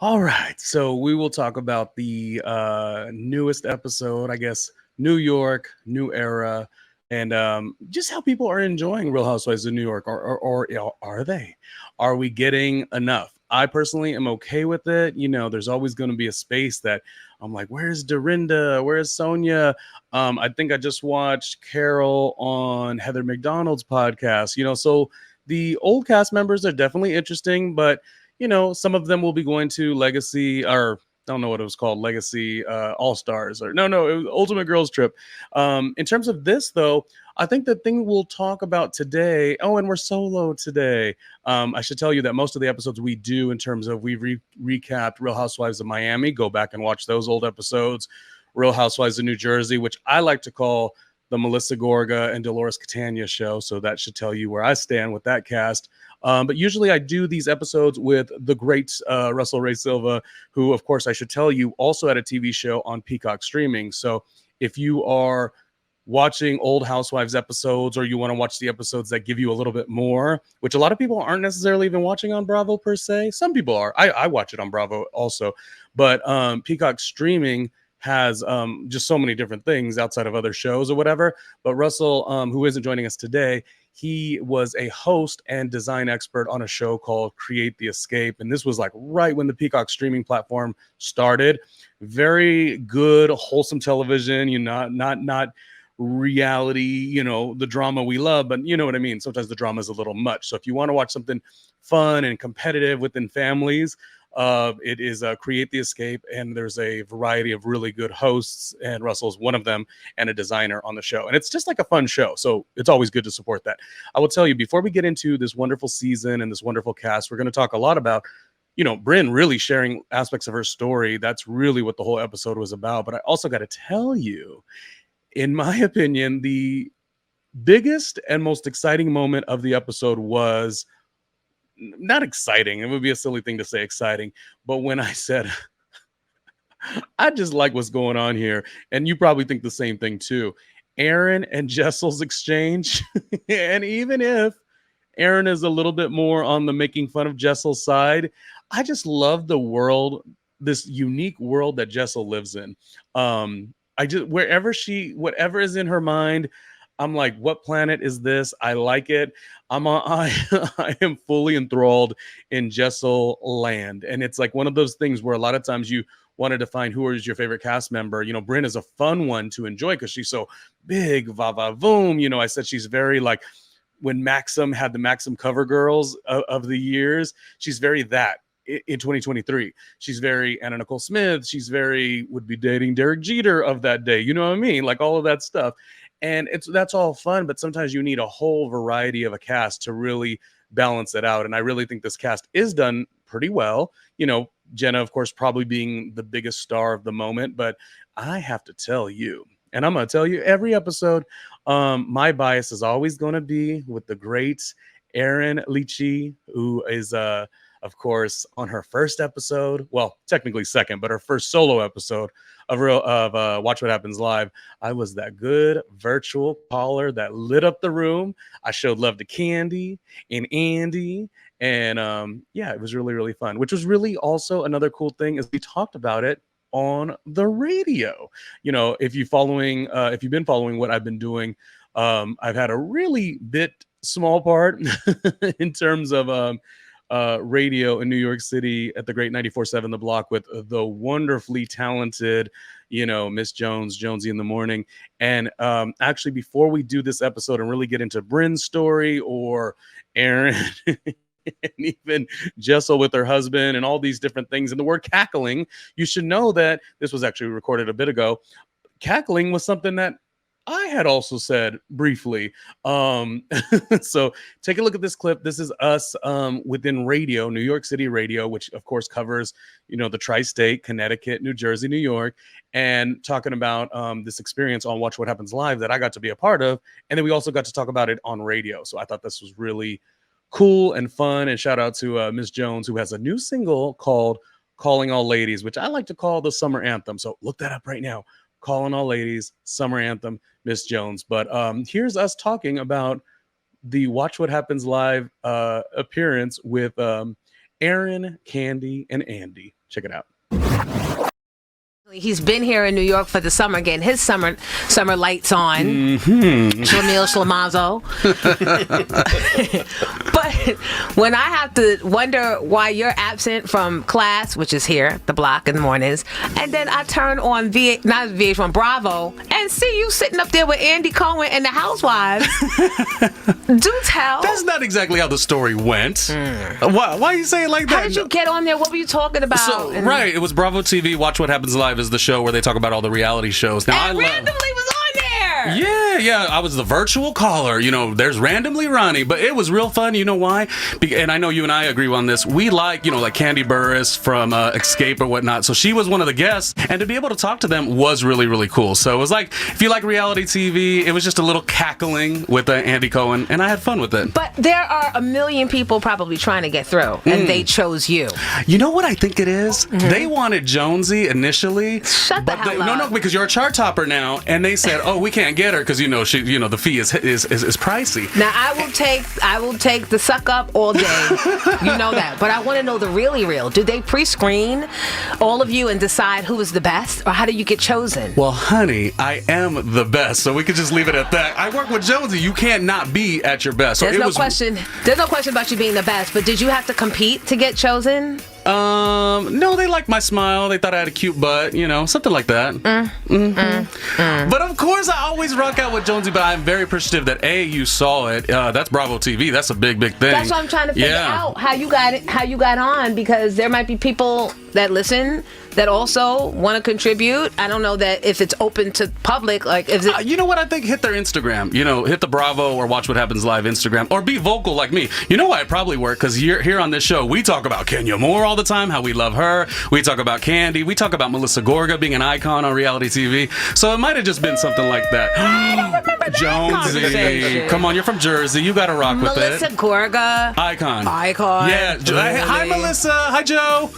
All right, so we will talk about the newest episode, I guess, New York, new era, and just how people are enjoying Real Housewives of New York, or are they? Are we getting enough? I personally am okay with it. There's always going to be a space that I'm like, where's Dorinda? Where's Sonia? I think I just watched Carol on Heather McDonald's podcast. So the old cast members are definitely interesting, but some of them will be going to Legacy, or I don't know what it was called, Legacy All Stars, or no, it was Ultimate Girls Trip. In terms of this, though, I think the thing we'll talk about today. Oh, and we're solo today. I should tell you that most of the episodes we do, in terms of recapped Real Housewives of Miami. Go back and watch those old episodes. Real Housewives of New Jersey, which I like to call the Melissa Gorga and Dolores Catania show. So that should tell you where I stand with that cast. But usually I do these episodes with the great Russell Ray Silva, who, of course, I should tell you, also had a TV show on Peacock streaming. So if you are watching old Housewives episodes, or you want to watch the episodes that give you a little bit more, which a lot of people aren't necessarily even watching on Bravo per se. Some people are. I watch it on Bravo also. But Peacock streaming has just so many different things outside of other shows or whatever. But Russell, who isn't joining us today, he was a host and design expert on a show called Create the Escape. And this was like right when the Peacock streaming platform started. Very good, wholesome television, not reality, the drama we love, but you know what I mean? Sometimes the drama is a little much. So if you want to watch something fun and competitive within families, it is Create the Escape, and there's a variety of really good hosts, and Russell's one of them, and a designer on the show. And it's just like a fun show, so it's always good to support that. I will tell you, before we get into this wonderful season and this wonderful cast, we're going to talk a lot about, Brynn really sharing aspects of her story. That's really what the whole episode was about. But I also got to tell you, in my opinion, the biggest and most exciting moment of the episode was not exciting. It would be a silly thing to say exciting, but when I said, I just like what's going on here, and you probably think the same thing too. Erin and JESSEL'S exchange, and even if Erin is a little bit more on the making fun of JESSEL'S side, I just love the world, this unique world that Jessel lives in. I just, whatever is in her mind, I'm like, what planet is this? I like it. I am fully enthralled in Jessel land. And it's like one of those things where a lot of times you want to define who is your favorite cast member. Brynn is a fun one to enjoy because she's so big, va va voom. I said she's very like, when Maxim had the Maxim cover girls of the years, she's very that in 2023. She's very Anna Nicole Smith. She's very would be dating Derek Jeter of that day. You know what I mean? Like all of that stuff. And that's all fun, but sometimes you need a whole variety of a cast to really balance it out. And I really think this cast is done pretty well. Jenna, of course, probably being the biggest star of the moment, but I have to tell you, and I'm going to tell you every episode, my bias is always going to be with the great Erin Lyons, who is, of course, on her first episode. Well, technically second, but her first solo episode of Watch What Happens Live. I was that good virtual caller that lit up the room. I showed love to Candy and Andy. And yeah, it was really, really fun, which was really also another cool thing is we talked about it on the radio. If you've been following what I've been doing, I've had a really small part in terms of radio in New York City at the great 94.7 The Block with the wonderfully talented, Miss Jonesy in the Morning. And actually, before we do this episode and really get into Brynn's story or Erin and even Jessel with her husband and all these different things, and the word cackling, you should know that this was actually recorded a bit ago. Cackling was something that I had also said briefly. So take a look at this clip. This is us within radio, New York City radio, which of course covers, the tri-state, Connecticut, New Jersey, New York, and talking about this experience on Watch What Happens Live that I got to be a part of. And then we also got to talk about it on radio. So I thought this was really cool and fun. And shout out to Miss Jones, who has a new single called Calling All Ladies, which I like to call the summer anthem. So look that up right now. Calling All Ladies, summer anthem, Miss Jones. But here's us talking about the Watch What Happens Live appearance with Erin, Candy, and Andy. Check it out. He's been here in New York for the summer, getting his summer lights on. Shamil Shlamazo. But when I have to wonder why you're absent from class, which is here, the block in the mornings, and then I turn on not VH1, Bravo, and see you sitting up there with Andy Cohen and the Housewives. Do tell. That's not exactly how the story went. Why you say it like that? How did you get on there? What were you talking about? So, right, it was Bravo TV, Watch What Happens Live is the show where they talk about all the reality shows. Now, and randomly was on there. Yeah, I was the virtual caller. There's randomly Ronnie, but it was real fun. You know why? And I know you and I agree on this. We like Candy Burris from Escape or whatnot. So she was one of the guests, and to be able to talk to them was really, really cool. So it was like, if you like reality TV, it was just a little cackling with Andy Cohen, and I had fun with it. But there are a million people probably trying to get through, and they chose you. You know what I think it is? They wanted Jonesy initially. Shut the hell up. No, because you're a chart topper now, and they said, "Oh, we can't get her because she, the fee is pricey." Now I will take the suck up all day. You know that, but I want to know the really real. Do they pre-screen all of you and decide who is the best, or how do you get chosen? Well, honey, I am the best, so we could just leave it at that. I work with Jonesy. You can't not be at your best. So There's no question about you being the best, but did you have to compete to get chosen? No, they liked my smile. They thought I had a cute butt, something like that. But of course, I always rock out with Jonesy, but I'm very appreciative that you saw it. That's Bravo TV. That's a big, big thing. That's what I'm trying to figure out, how you got on, because there might be people that listen that also want to contribute. I don't know that if it's open to public, like if it, you know what, I think hit their Instagram, hit the Bravo or Watch What Happens Live Instagram, or be vocal like me. You know why it probably worked? Because here on this show, we talk about Kenya Moore all the time, how we love her. We talk about Candy. We talk about Melissa Gorga being an icon on reality TV. So it might have just been something like that. Jonesy, come on, you're from Jersey. You got to rock with it. Melissa Gorga. Icon. Yeah. Hi, Melissa. Hi, Joe.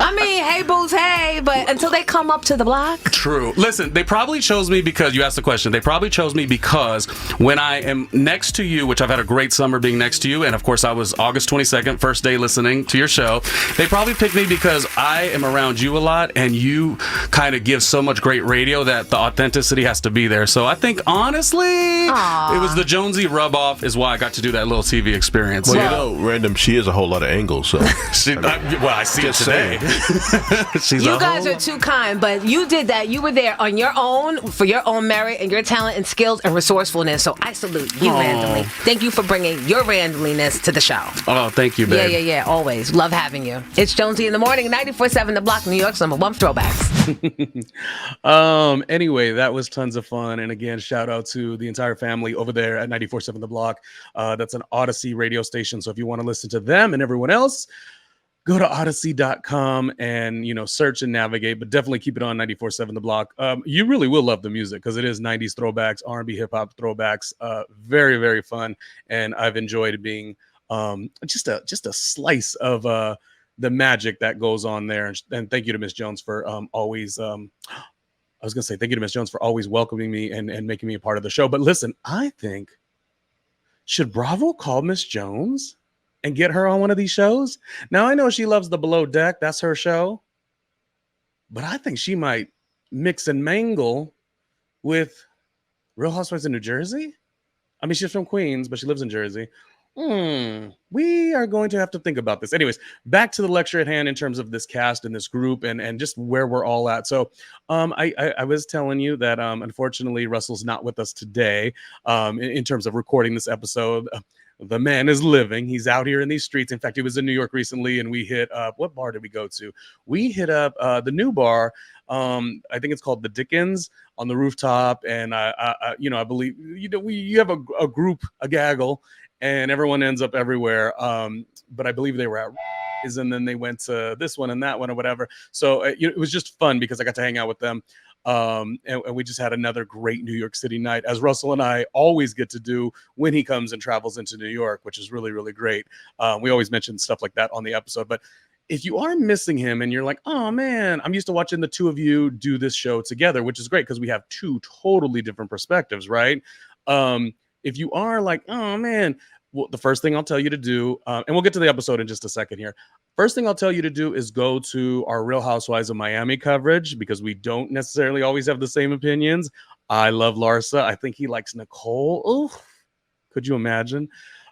I mean, hey, booze, hey, but until they come up to the block. True. Listen, they probably chose me because, you asked the question, they probably chose me because when I am next to you, which I've had a great summer being next to you, and of course I was August 22nd, first day listening to your show, they probably picked me because I am around you a lot, and you kind of give so much great radio that the authenticity has to be there. So I think, honestly, it was the Jonesy rub-off is why I got to do that little TV experience. Well, Random, she has a whole lot of angles, so. I see it today. You guys are too kind, but you did that. You were there on your own for your own merit and your talent and skills and resourcefulness. So I salute you randomly. Thank you for bringing your randomliness to the show. Oh, thank you, babe. Yeah. Always. Love having you. It's Jonesy in the Morning, 94.7 The Block, New York's #1 throwbacks. Anyway, that was tons of fun. And again, shout out to the entire family over there at 94.7 The Block. That's an Odyssey radio station. So if you want to listen to them and everyone else, go to odyssey.com and, search and navigate, but definitely keep it on 94.7 The Block. You really will love the music because it is 90s throwbacks, R&B, hip hop throwbacks. Very, very fun. And I've enjoyed being just a slice of the magic that goes on there. And thank you to Miss Jones for always, I was going to say, thank you to Miss Jones for always welcoming me and making me a part of the show. But listen, I think, should Bravo call Miss Jones and get her on one of these shows? Now, I know she loves the Below Deck. That's her show. But I think she might mix and mangle with Real Housewives of New Jersey. I mean, she's from Queens, but she lives in Jersey. We are going to have to think about this. Anyways, back to the lecture at hand in terms of this cast and this group and just where we're all at. So I was telling you that unfortunately Russell's not with us today in terms of recording this episode. The man is living. He's out here in these streets. In fact, he was in New York recently, and we hit up, what bar did we go to? We hit up the new bar. I think it's called the Dickens on the rooftop. And I believe you have a group, a gaggle, and everyone ends up everywhere. But I believe they were at and then they went to this one and that one or whatever. So it was just fun because I got to hang out with them. And we just had another great New York City night, as Russell and I always get to do when he comes and travels into New York, which is really, really great. We always mention stuff like that on the episode. But if you are missing him and you're like, oh man, I'm used to watching the two of you do this show together, which is great because we have two totally different perspectives, right? If you are like, oh man, well, the first thing I'll tell you to do, and we'll get to the episode in just a second here. First thing I'll tell you to do is go to our Real Housewives of Miami coverage, because we don't necessarily always have the same opinions. I love Larsa. I think he likes Nicole. Oh, could you imagine?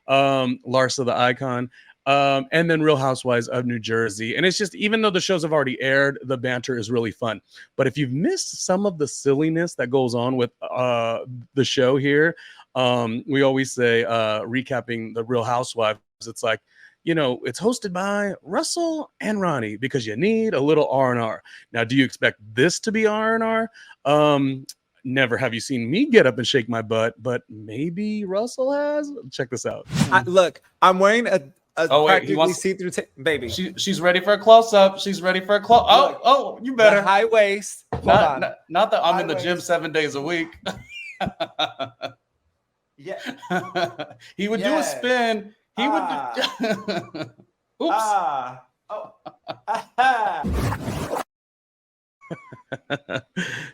Larsa, the icon. And then Real Housewives of New Jersey. And it's just, even though the shows have already aired, the banter is really fun. But if you've missed some of the silliness that goes on with the show here, we always say, recapping the Real Housewives, it's like, you know, it's hosted by Russell and Ronnie, because you need a little R&R. Now, do you expect this to be R&R? Never have you seen me get up and shake my butt, but maybe Russell has. Check this out. Look, I'm wearing a he wants see-through baby. She's ready for a close-up. She's ready for a close. Oh, you better. High waist. Not that I'm in the gym 7 days a week. Yeah. He would do a spin. He would do... Oops.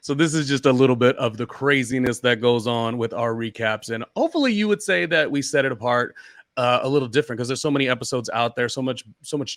So this is just a little bit of the craziness that goes on with our recaps, and hopefully you would say that we set it apart a little different, because there's so many episodes out there, so much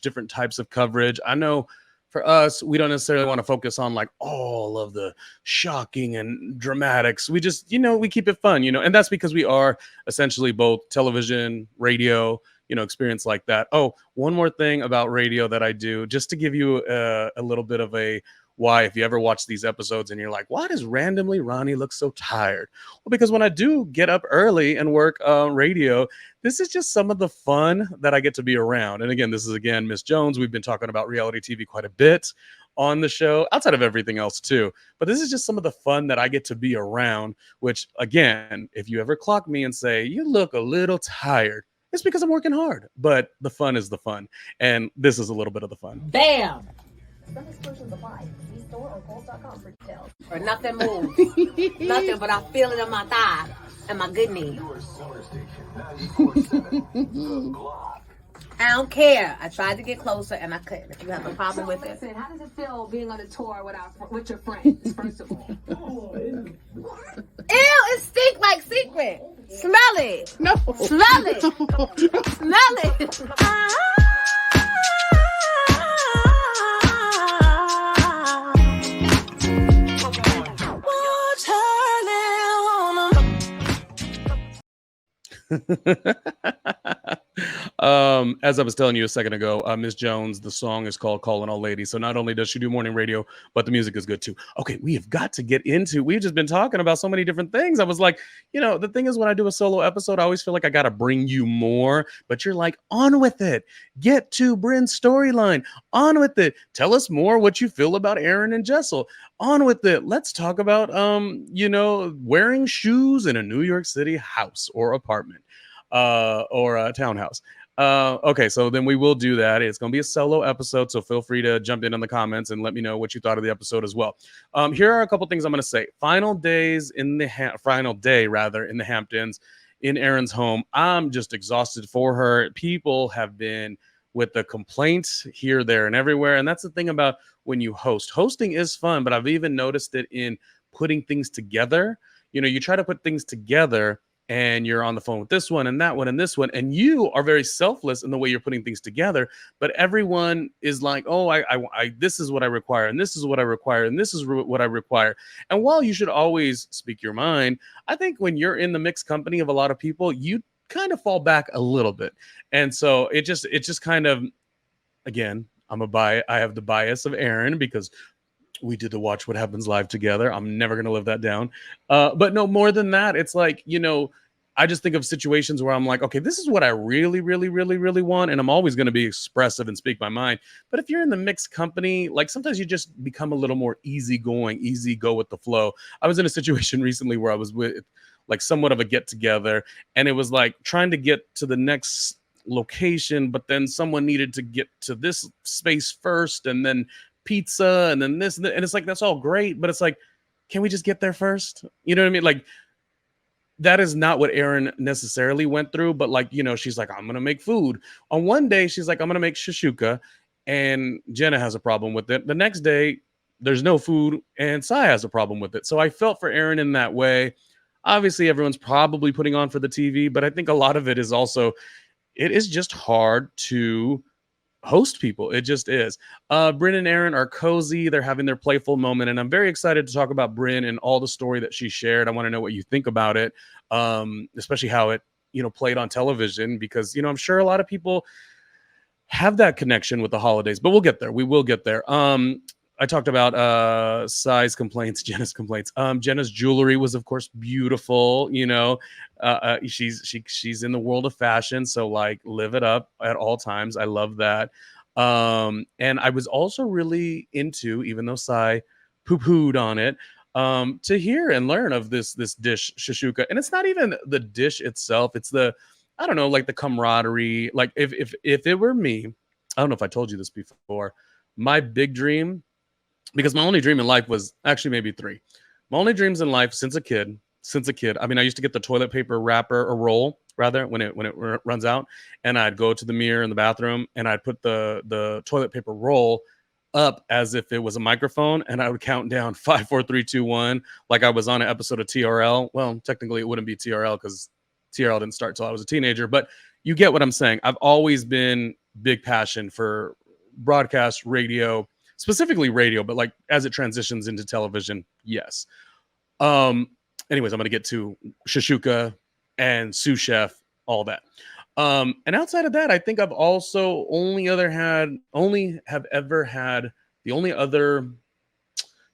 different types of coverage. I know for us, we don't necessarily want to focus on like all of the shocking and dramatics. We just, we keep it fun, and that's because we are essentially both television, radio, experience like that. Oh, one more thing about radio that I do, just to give you a little bit of a why, if you ever watch these episodes and you're like, why does randomly Ronnie look so tired? Well, because when I do get up early and work radio, this is just some of the fun that I get to be around. And again, this is Miss Jones. We've been talking about reality TV quite a bit on the show, outside of everything else too. But this is just some of the fun that I get to be around, which again, if you ever clock me and say, you look a little tired, it's because I'm working hard. But the fun is the fun. And this is a little bit of the fun. Bam! Some exclusions apply. See store or Kohl's.com for details. Or nothing moves. Nothing, but I feel it in my thigh and my good knee. I don't care. I tried to get closer and I couldn't. If you have a problem with it. How does it feel being on a tour with your friends, first of all? Ew, it stink like secret. Smell it. No. Smell it. Smell it. As I was telling you a second ago, Miss Jones, the song is called Calling All Ladies. So not only does she do morning radio, but the music is good too. Okay, we have got to get into, we've just been talking about so many different things. I was like, the thing is, when I do a solo episode, I always feel like I got to bring you more, but you're like, on with it. Get to Bryn's storyline. On with it. Tell us more what you feel about Erin and Jessel. On with it. Let's talk about, wearing shoes in a New York City house or apartment. Or a townhouse. Okay, so then we will do that. It's going to be a solo episode, so feel free to jump in the comments and let me know what you thought of the episode as well. Here are a couple things I'm going to say. Final day in the Hamptons, in Erin's home. I'm just exhausted for her. People have been with the complaints here, there, and everywhere, and that's the thing about when you host. Hosting is fun, but I've even noticed it in putting things together. You try to put things together, and you're on the phone with this one and that one and this one, and you are very selfless in the way you're putting things together, but everyone is like, oh, I this is what I require, and this is what I require, and this is what I require. And while you should always speak your mind, I think when you're in the mixed company of a lot of people, you kind of fall back a little bit. And so it just kind of, again, I have the bias of Erin, because we did the Watch What Happens Live together. I'm never going to live that down. But no, more than that, it's like, I just think of situations where I'm like, okay, this is what I really, really, really, really want. And I'm always going to be expressive and speak my mind. But if you're in the mixed company, like sometimes you just become a little more easygoing, easy go with the flow. I was in a situation recently where I was with like somewhat of a get together, and it was like trying to get to the next location, but then someone needed to get to this space first, and then pizza, and then this, and it's like, that's all great, but it's like, can we just get there first? You know what I mean? Like, that is not what Erin necessarily went through, but like, she's like, I'm gonna make food. On one day, she's like, I'm gonna make shashuka, and Jenna has a problem with it. The next day, there's no food, and Sai has a problem with it. So I felt for Erin in that way. Obviously, everyone's probably putting on for the TV, but I think a lot of it is also, it is just hard to host people. It just is. Bryn and Erin are cozy. They're having their playful moment, and I'm very excited to talk about Bryn and all the story that she shared. I want to know what you think about it, especially how it, played on television, because, I'm sure a lot of people have that connection with the holidays, but we'll get there. We will get there. I talked about Sai's complaints, Jenna's complaints. Jenna's jewelry was, of course, beautiful. She's in the world of fashion, so like live it up at all times. I love that. And I was also really into, even though Sai poo-pooed on it, to hear and learn of this dish shashuka. And it's not even the dish itself; it's the, I don't know, like the camaraderie. Like if it were me, I don't know if I told you this before. My big dream, because my only dream in life was actually maybe three. My only dreams in life since a kid. I mean, I used to get the toilet paper wrapper or roll rather when it runs out, and I'd go to the mirror in the bathroom and I'd put the toilet paper roll up as if it was a microphone, and I would count down 5, 4, 3, 2, 1, like I was on an episode of TRL. Well, technically it wouldn't be TRL because TRL didn't start till I was a teenager, but you get what I'm saying. I've always been big passion for broadcast, radio, specifically radio, but like as it transitions into television, yes. Anyways, I'm going to get to shashuka and sous chef, all that. And outside of that, I think I've also only have ever had, the only other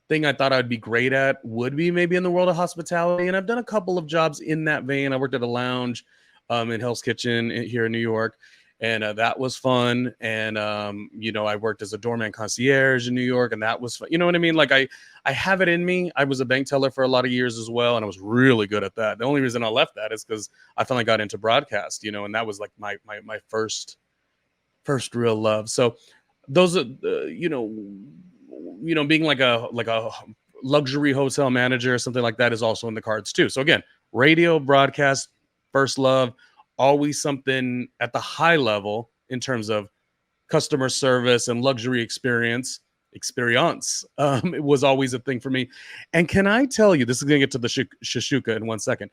thing I thought I'd be great at would be maybe in the world of hospitality. And I've done a couple of jobs in that vein. I worked at a lounge in Hell's Kitchen here in New York, and that was fun. And, I worked as a doorman concierge in New York, and that was fun. You know what I mean? Like I have it in me. I was a bank teller for a lot of years as well, and I was really good at that. The only reason I left that is because I finally got into broadcast, and that was like my first real love. So those are, being like a luxury hotel manager or something like that is also in the cards too. So again, radio, broadcast, first love, always something at the high level in terms of customer service and luxury experience. It was always a thing for me. And can I tell you, this is going to get to the shashuka in 1 second.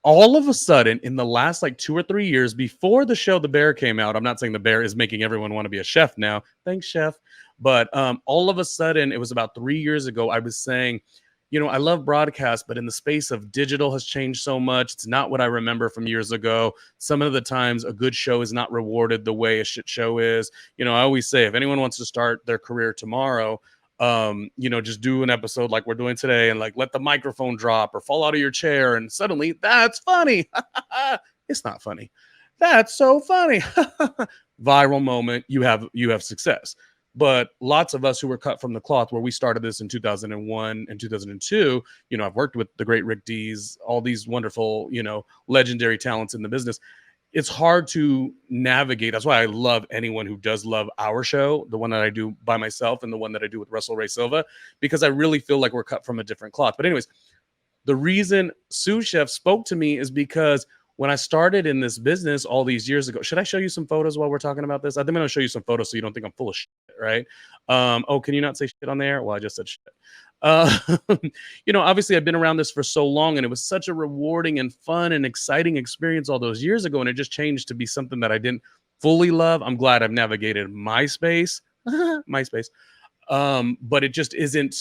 All of a sudden, in the last like 2 or 3 years before the show The Bear came out, I'm not saying The Bear is making everyone want to be a chef now. Thanks, chef. But all of a sudden, it was about 3 years ago, I was saying, I love broadcast, but in the space of digital has changed so much. It's not what I remember from years ago. Some of the times a good show is not rewarded the way a shit show is. I always say, if anyone wants to start their career tomorrow, just do an episode like we're doing today and like let the microphone drop or fall out of your chair and suddenly that's funny. It's not funny. That's so funny. Viral moment. You have success. But lots of us who were cut from the cloth, where we started this in 2001 and 2002, I've worked with the great Rick Dees, all these wonderful, legendary talents in the business. It's hard to navigate. That's why I love anyone who does love our show, the one that I do by myself and the one that I do with Russell Ray Silva, because I really feel like we're cut from a different cloth. But anyways, the reason sous chef spoke to me is because when I started in this business all these years ago, should I show you some photos while we're talking about this? I think I'm going to show you some photos so you don't think I'm full of shit, right? Can you not say shit on there? Well, I just said shit. Obviously I've been around this for so long, and it was such a rewarding and fun and exciting experience all those years ago, and it just changed to be something that I didn't fully love. I'm glad I've navigated MySpace, but it just isn't.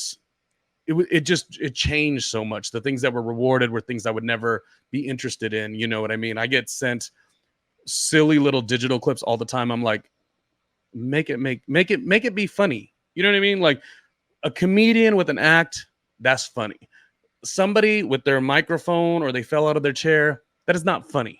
It changed so much. The things that were rewarded were things I would never be interested in. You know what I mean? I get sent silly little digital clips all the time. I'm like, make it be funny. You know what I mean? Like a comedian with an act, that's funny. Somebody with their microphone or they fell out of their chair, that is not funny.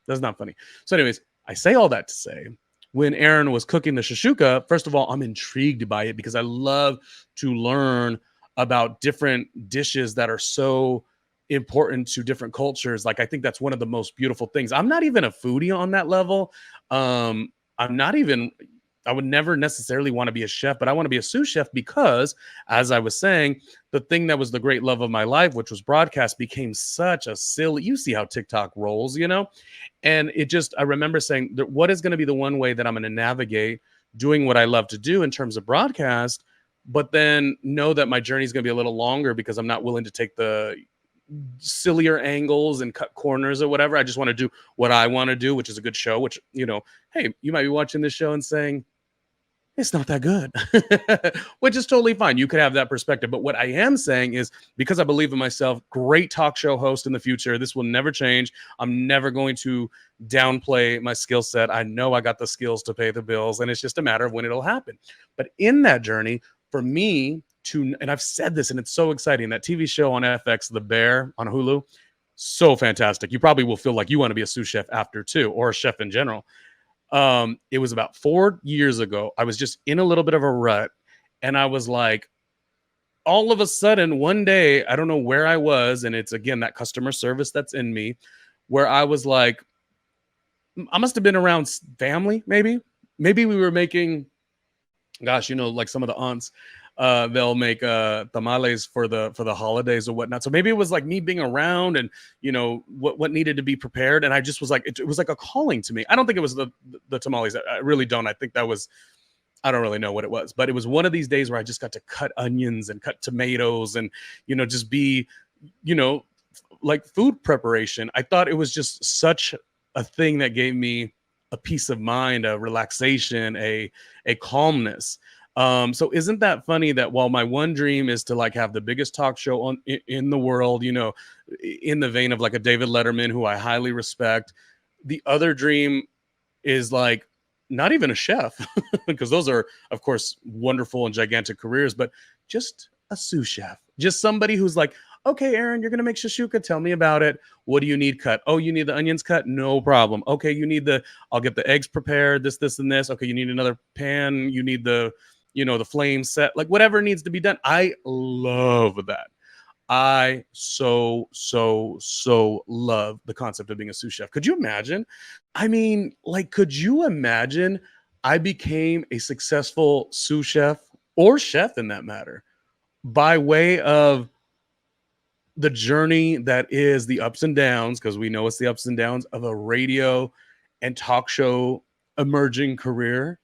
That's not funny. So anyways, I say all that to say, when Erin was cooking the shashuka, first of all, I'm intrigued by it because I love to learn about different dishes that are so important to different cultures. Like, I think that's one of the most beautiful things. I'm not even a foodie on that level. I would never necessarily want to be a chef, but I want to be a sous chef because, as I was saying, the thing that was the great love of my life, which was broadcast, became such a silly, you see how TikTok rolls, and I remember saying, what is going to be the one way that I'm going to navigate doing what I love to do in terms of broadcast, but then know that my journey is going to be a little longer because I'm not willing to take the sillier angles and cut corners or whatever. I just want to do what I want to do, which is a good show, which, you know, hey, you might be watching this show and saying, it's not that good, which is totally fine. You could have that perspective. But what I am saying is, because I believe in myself, great talk show host in the future. This will never change. I'm never going to downplay my skill set. I know I got the skills to pay the bills, and it's just a matter of when it'll happen. But in that journey, for me to, and I've said this, and it's so exciting, that TV show on FX, The Bear on Hulu, so fantastic. You probably will feel like you want to be a sous chef after too, or a chef in general. It was about 4 years ago. I was just in a little bit of a rut, and I was like, all of a sudden, one day, I don't know where I was, and it's again that customer service that's in me, where I was like, I must have been around family, maybe we were making, gosh, you know, like some of the aunts, they'll make tamales for the holidays or whatnot. So maybe it was like me being around and, you know, what needed to be prepared. And I just was like, it was like a calling to me. I don't think it was the tamales. I really don't. I think that was, I don't really know what it was, but it was one of these days where I just got to cut onions and cut tomatoes and, you know, just be, you know, like food preparation. I thought it was just such a thing that gave me a peace of mind, a relaxation, a calmness. So isn't that funny that while my one dream is to like have the biggest talk show in the world, you know, in the vein of like a David Letterman, who I highly respect, the other dream is like not even a chef, because those are, of course, wonderful and gigantic careers, but just a sous chef, just somebody who's like, okay, Erin, you're going to make shashuka. Tell me about it. What do you need cut? Oh, you need the onions cut? No problem. Okay, you need I'll get the eggs prepared, this, and this. Okay, you need another pan. You need the flame set, like whatever needs to be done. I love that. I so love the concept of being a sous chef. Could you imagine? I mean, like, could you imagine I became a successful sous chef, or chef in that matter, by way of the journey that is the ups and downs, because we know it's the ups and downs of a radio and talk show emerging career?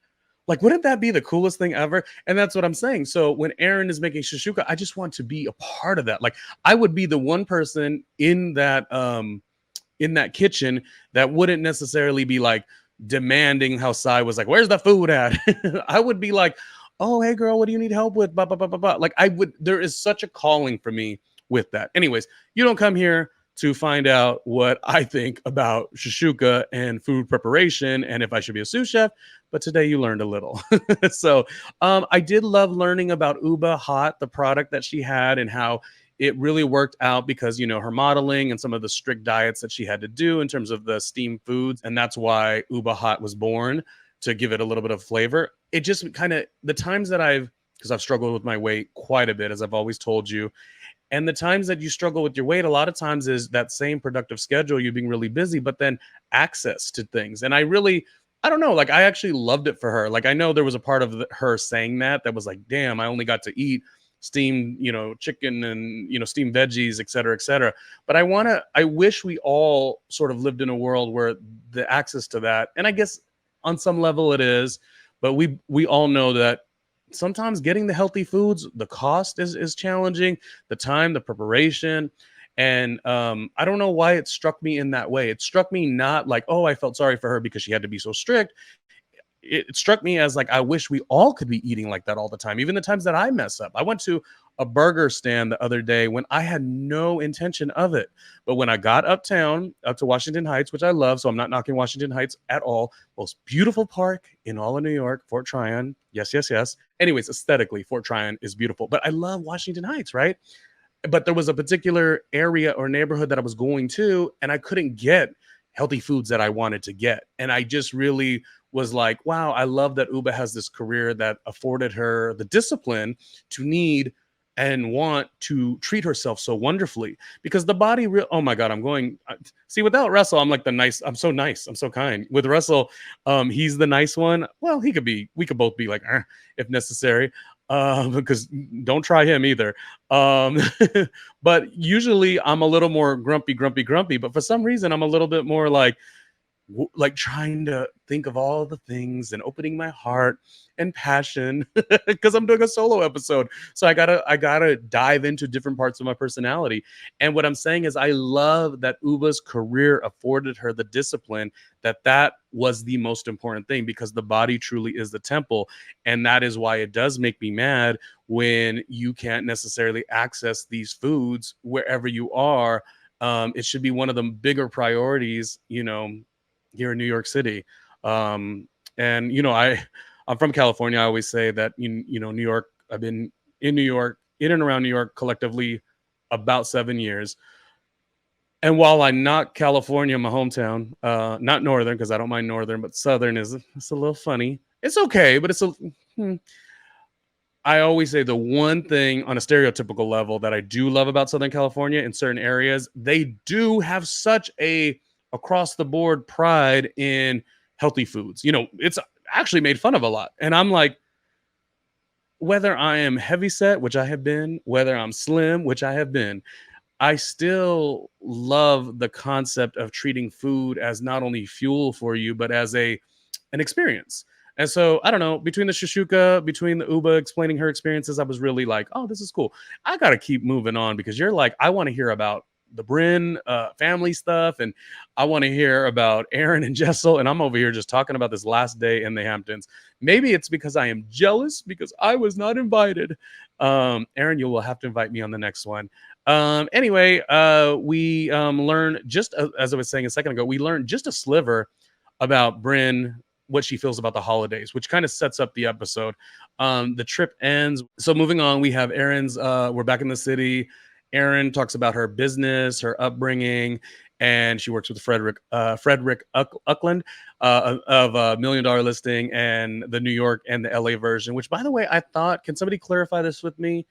Like, wouldn't that be the coolest thing ever? And that's what I'm saying. So when Erin is making shashuka, I just want to be a part of that. Like, I would be the one person in that kitchen that wouldn't necessarily be like demanding how Sai was like, where's the food at? I would be like, oh, hey girl, what do you need help with? Blah, blah, blah, blah, blah. Like, there is such a calling for me with that. Anyways, you don't come here to find out what I think about shashuka and food preparation and if I should be a sous chef, but today you learned a little. So I did love learning about Uba Hot, the product that she had, and how it really worked out because, you know, her modeling and some of the strict diets that she had to do in terms of the steamed foods. And that's why Uba Hot was born, to give it a little bit of flavor. It just kind of, the times that because I've struggled with my weight quite a bit, as I've always told you. And the times that you struggle with your weight, a lot of times is that same productive schedule, you being really busy, but then access to things. And I don't know, like, I actually loved it for her. Like, I know there was a part of her saying that was like, damn, I only got to eat steamed, you know, chicken and, you know, steamed veggies, et cetera, et cetera. But I wish we all sort of lived in a world where the access to that, and I guess on some level it is, but we all know that sometimes getting the healthy foods, the cost is challenging, the time, the preparation. And I don't know why it struck me in that way. It struck me not like, oh, I felt sorry for her because she had to be so strict. It struck me as like, I wish we all could be eating like that all the time, even the times that I mess up. I went to a burger stand the other day when I had no intention of it. But when I got uptown, up to Washington Heights, which I love, so I'm not knocking Washington Heights at all, most beautiful park in all of New York, Fort Tryon. Yes, yes, yes. Anyways, aesthetically, Fort Tryon is beautiful. But I love Washington Heights, right? But there was a particular area or neighborhood that I was going to, and I couldn't get healthy foods that I wanted to get. And I just really was like, wow, I love that Uba has this career that afforded her the discipline to need and want to treat herself so wonderfully, because the body oh my God, see, without Russell, I'm like I'm so nice. I'm so kind with Russell. He's the nice one. Well, we could both be like, if necessary, because don't try him either. But usually I'm a little more grumpy, but for some reason I'm a little bit more like, like trying to think of all the things and opening my heart and passion because I'm doing a solo episode. So I gotta dive into different parts of my personality. And what I'm saying is I love that Uba's career afforded her the discipline that was the most important thing, because the body truly is the temple. And that is why it does make me mad when you can't necessarily access these foods wherever you are. It should be one of the bigger priorities, here in New York City. And I'm from California. I always say that New York. I've been in New York, in and around New York collectively about 7 years. And while I'm not California, my hometown, not Northern, because I don't mind Northern, but Southern it's a little funny. It's okay, but I always say the one thing on a stereotypical level that I do love about Southern California in certain areas, they do have such a across the board pride in healthy foods. It's actually made fun of a lot. And I'm like, whether I am heavy set, which I have been, whether I'm slim, which I have been, I still love the concept of treating food as not only fuel for you, but as an experience. And so I don't know, between the Shashuka, between the Uba explaining her experiences, I was really like, oh, this is cool. I got to keep moving on, because you're like, I want to hear about the Bryn family stuff, and I want to hear about Erin and Jessel, and I'm over here just talking about this last day in the Hamptons. Maybe it's because I am jealous because I was not invited. Erin, you will have to invite me on the next one. Anyway, we learned, just as I was saying a second ago, we learned just a sliver about Bryn, what she feels about the holidays, which kind of sets up the episode. The trip ends. So moving on, we have Erin's, we're back in the city. Erin talks about her business, her upbringing, and she works with Frederick Uckland of $1 Million Listing and the New York and the LA version, which, by the way, I thought, can somebody clarify this with me?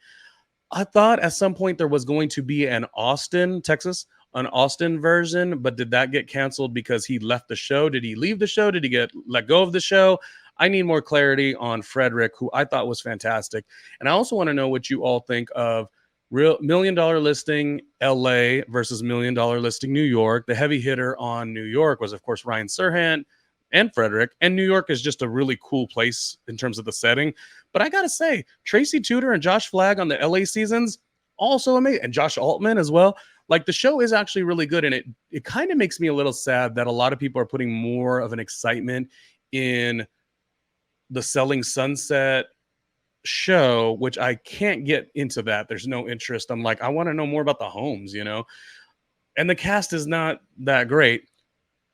I thought at some point there was going to be an Austin, Texas, an Austin version, but did that get canceled because he left the show? Did he leave the show? Did he get let go of the show? I need more clarity on Frederick, who I thought was fantastic. And I also want to know what you all think of real $1 Million Listing LA versus $1 Million Listing New York. The heavy hitter on New York was, of course, Ryan Serhant and Frederick. And New York is just a really cool place in terms of the setting. But I got to say, Tracy Tudor and Josh Flagg on the LA seasons, also amazing. And Josh Altman as well. Like, the show is actually really good. And it kind of makes me a little sad that a lot of people are putting more of an excitement in the Selling Sunset show, which I can't get into that. There's no interest. I'm like, I want to know more about the homes, and the cast is not that great.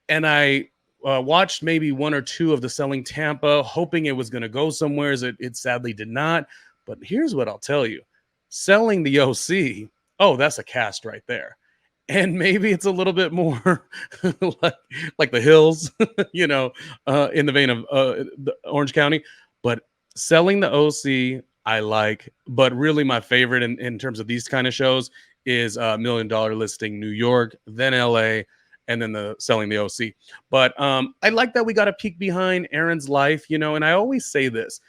And I watched maybe one or two of the Selling Tampa, hoping it was going to go somewhere. It sadly did not. But here's what I'll tell you. Selling the OC, oh, that's a cast right there. And maybe it's a little bit more like the Hills, in the vein of the Orange County. But Selling the OC, I like. But really my favorite in terms of these kind of shows is $1 Million Listing New York, then LA, and then the Selling the OC. But I like that we got a peek behind Erin's life, and I always say this.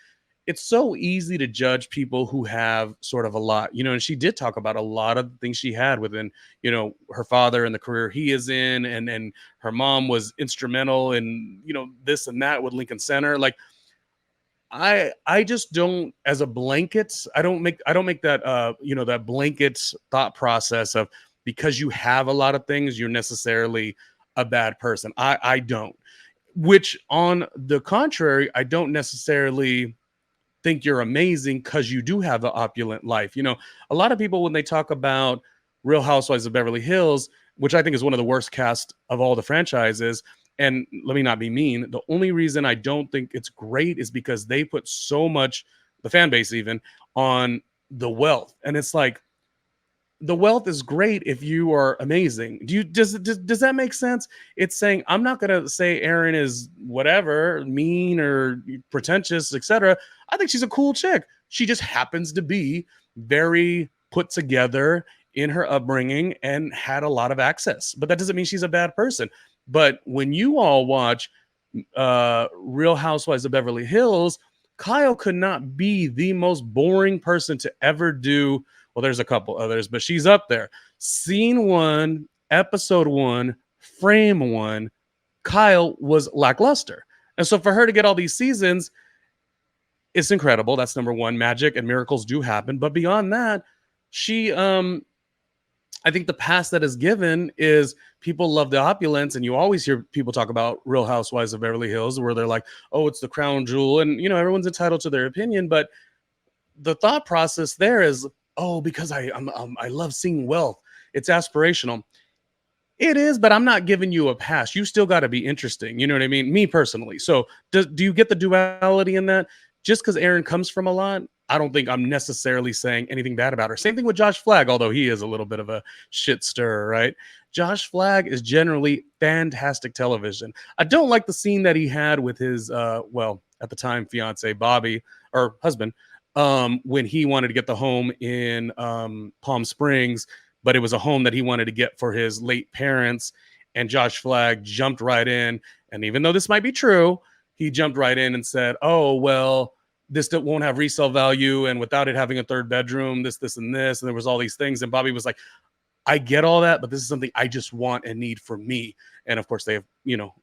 It's so easy to judge people who have sort of a lot, and she did talk about a lot of things she had within, her father and the career he is in, and her mom was instrumental in, this and that with Lincoln Center. Like, I just don't, as a blanket, I don't make that, that blanket thought process of, because you have a lot of things, you're necessarily a bad person. I don't, which on the contrary, I don't necessarily think you're amazing because you do have an opulent life. A lot of people, when they talk about Real Housewives of Beverly Hills, which I think is one of the worst cast of all the franchises, and let me not be mean, the only reason I don't think it's great is because they put so much, the fan base even, on the wealth. And it's like, the wealth is great if you are amazing. Does that make sense? It's saying, I'm not going to say Erin is whatever, mean or pretentious, etc. I think she's a cool chick. She just happens to be very put together in her upbringing and had a lot of access. But that doesn't mean she's a bad person. But when you all watch Real Housewives of Beverly Hills, Kyle could not be the most boring person to ever do. Well, there's a couple others, but she's up there. Scene 1, episode 1, frame 1, Kyle was lackluster. And so for her to get all these seasons, it's incredible. That's number one. Magic and miracles do happen. But beyond that, she I think the pass that is given is people love the opulence, and you always hear people talk about Real Housewives of Beverly Hills, where they're like, "Oh, it's the crown jewel," and everyone's entitled to their opinion. But the thought process there is, "Oh, because I love seeing wealth. It's aspirational." It is, but I'm not giving you a pass. You still got to be interesting. You know what I mean? Me personally. So do you get the duality in that? Just because Erin comes from a lot, I don't think I'm necessarily saying anything bad about her. Same thing with Josh Flagg, although he is a little bit of a shit stirrer, right? Josh Flagg is generally fantastic television. I don't like the scene that he had with his, well, at the time, fiance Bobby, or husband, when he wanted to get the home in Palm Springs, but it was a home that he wanted to get for his late parents. And Josh Flagg jumped right in. And even though this might be true, he jumped right in and said, "Oh, well, this won't have resale value. And without it having a third bedroom, this, and this." And there was all these things. And Bobby was like, "I get all that, but this is something I just want and need for me." And of course, they,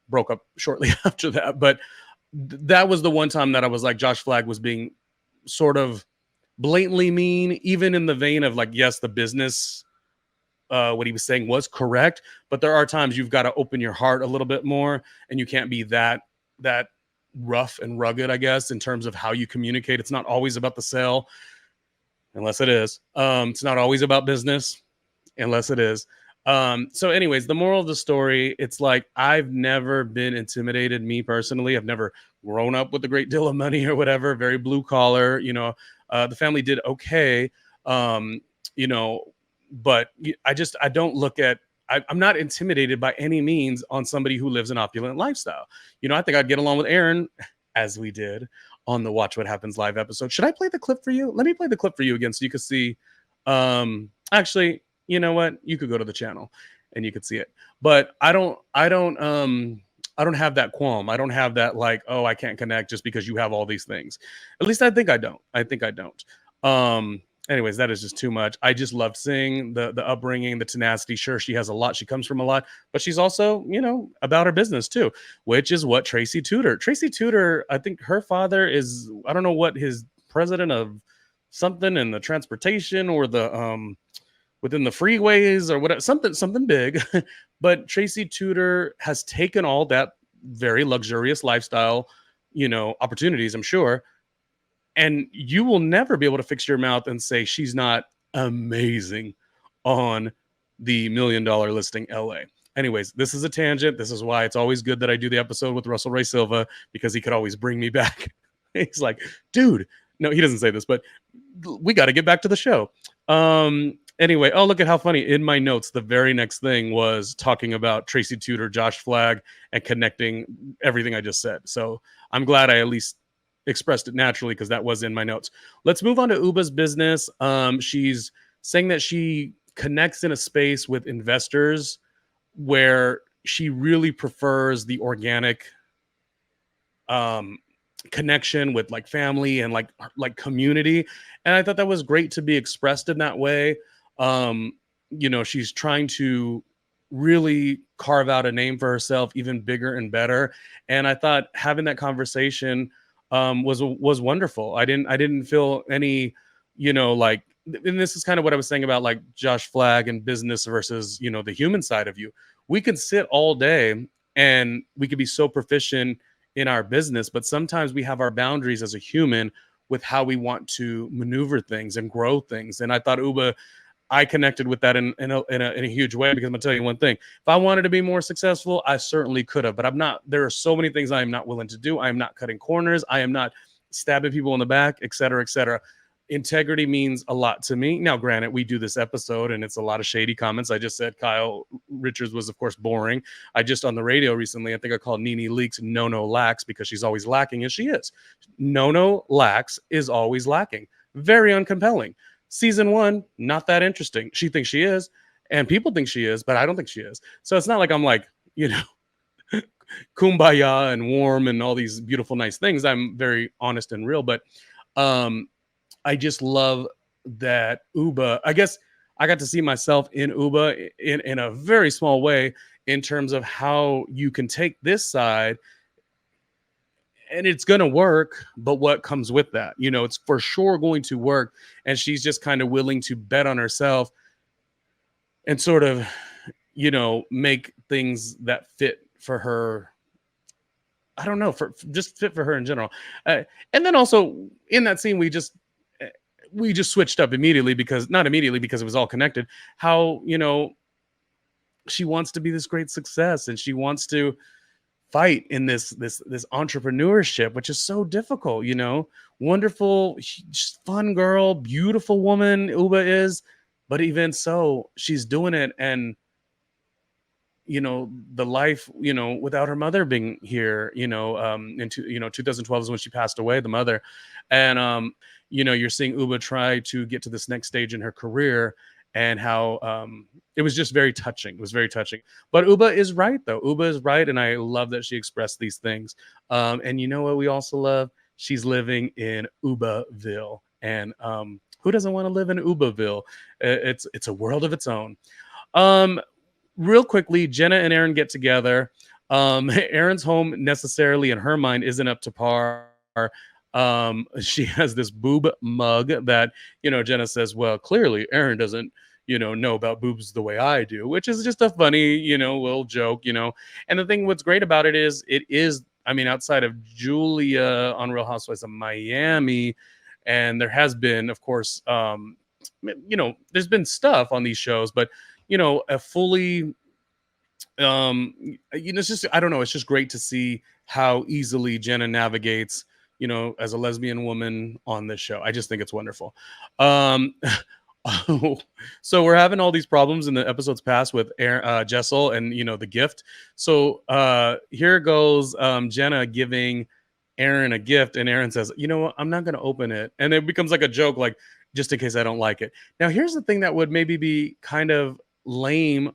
broke up shortly after that. But that was the one time that I was like, Josh Flagg was being sort of blatantly mean, even in the vein of like, yes, the business, what he was saying was correct, but there are times you've got to open your heart a little bit more, and you can't be that rough and rugged, I guess, in terms of how you communicate. It's not always about the sale, unless it is. It's not always about business, unless it is. So anyways, the moral of the story, it's like, I've never been intimidated, me personally. I've never grown up with a great deal of money or whatever, very blue collar, the family did okay. But I don't look at, I'm not intimidated by any means on somebody who lives an opulent lifestyle. I think I'd get along with Erin, as we did on the Watch What Happens live episode. Should I play the clip for you? Let me play the clip for you again so you can see. Actually, you know what? You could go to the channel and you could see it. But I don't have that qualm. I don't have that like, oh, I can't connect just because you have all these things. At least I think I don't. Anyways, that is just too much. I just loved seeing the upbringing, the tenacity. Sure, she has a lot. She comes from a lot, but she's also, about her business too, which is what Tracy Tudor, I think her father is, I don't know what, his president of something in the transportation or the within the freeways or whatever, something big. But Tracy Tudor has taken all that very luxurious lifestyle, opportunities, I'm sure. And you will never be able to fix your mouth and say she's not amazing on the $1 million listing LA. Anyways, this is a tangent. This is why it's always good that I do the episode with Russell Ray Silva, because he could always bring me back. He's like, dude, no, he doesn't say this, but we got to get back to the show. Anyway, oh, look at how funny. In my notes, the very next thing was talking about Tracy Tudor, Josh Flagg, and connecting everything I just said. So I'm glad I at least expressed it naturally, because that was in my notes. Let's move on to Uba's business. She's saying that she connects in a space with investors where she really prefers the organic connection with like family and like community. And I thought that was great to be expressed in that way. She's trying to really carve out a name for herself even bigger and better. And I thought having that conversation was wonderful. I didn't feel any, like, and this is kind of what I was saying about like Josh Flagg and business versus, the human side of you. We could sit all day and we could be so proficient in our business, but sometimes we have our boundaries as a human with how we want to maneuver things and grow things. And I thought I connected with that in a huge way, because I'm gonna tell you one thing. If I wanted to be more successful, I certainly could have, but I'm not. There are so many things I am not willing to do. I am not cutting corners. I am not stabbing people in the back, et cetera, et cetera. Integrity means a lot to me. Now, granted, we do this episode and it's a lot of shady comments. I just said Kyle Richards was, of course, boring. I just on the radio recently, I think I called Nene Leakes No lacks, because she's always lacking, and she is. No lacks is always lacking. Very uncompelling. Season 1, not that interesting. She thinks she is, and people think she is, but I don't think she is. So it's not like I'm like, kumbaya and warm and all these beautiful, nice things. I'm very honest and real, but I just love that Uba, I guess I got to see myself in Uba in a very small way in terms of how you can take this side and it's going to work, but what comes with that? It's for sure going to work. And she's just kind of willing to bet on herself and sort of, make things that fit for her. I don't know, for just fit for her in general. And then also in that scene, we just switched up immediately because not immediately because it was all connected. How, she wants to be this great success and she wants to fight in this entrepreneurship, which is so difficult, wonderful, fun girl, beautiful woman Uba is, but even so, she's doing it. And the life, without her mother being here, into 2012 is when she passed away, the mother. And you're seeing Uba try to get to this next stage in her career, and how it was just very touching. It was very touching. But Uba is right, though. Uba is right, and I love that she expressed these things. And you know what we also love? She's living in Ubaville. And who doesn't want to live in Ubaville? It's a world of its own. Real quickly, Jenna and Erin get together. Erin's home necessarily, in her mind, isn't up to par. She has this boob mug that, Jenna says, well, clearly Erin doesn't, know about boobs the way I do, which is just a funny, little joke, And the thing, what's great about it is, I mean, outside of Julia on Real Housewives of Miami, and there has been, of course, there's been stuff on these shows, but, a fully, it's just, I don't know, it's just great to see how easily Jenna navigates, as a lesbian woman on this show. I just think it's wonderful. So we're having all these problems in the episodes past with Jessel and, the gift. So here goes Jenna giving Erin a gift, and Erin says, what, I'm not going to open it. And it becomes like a joke, like, just in case I don't like it. Now, here's the thing that would maybe be kind of lame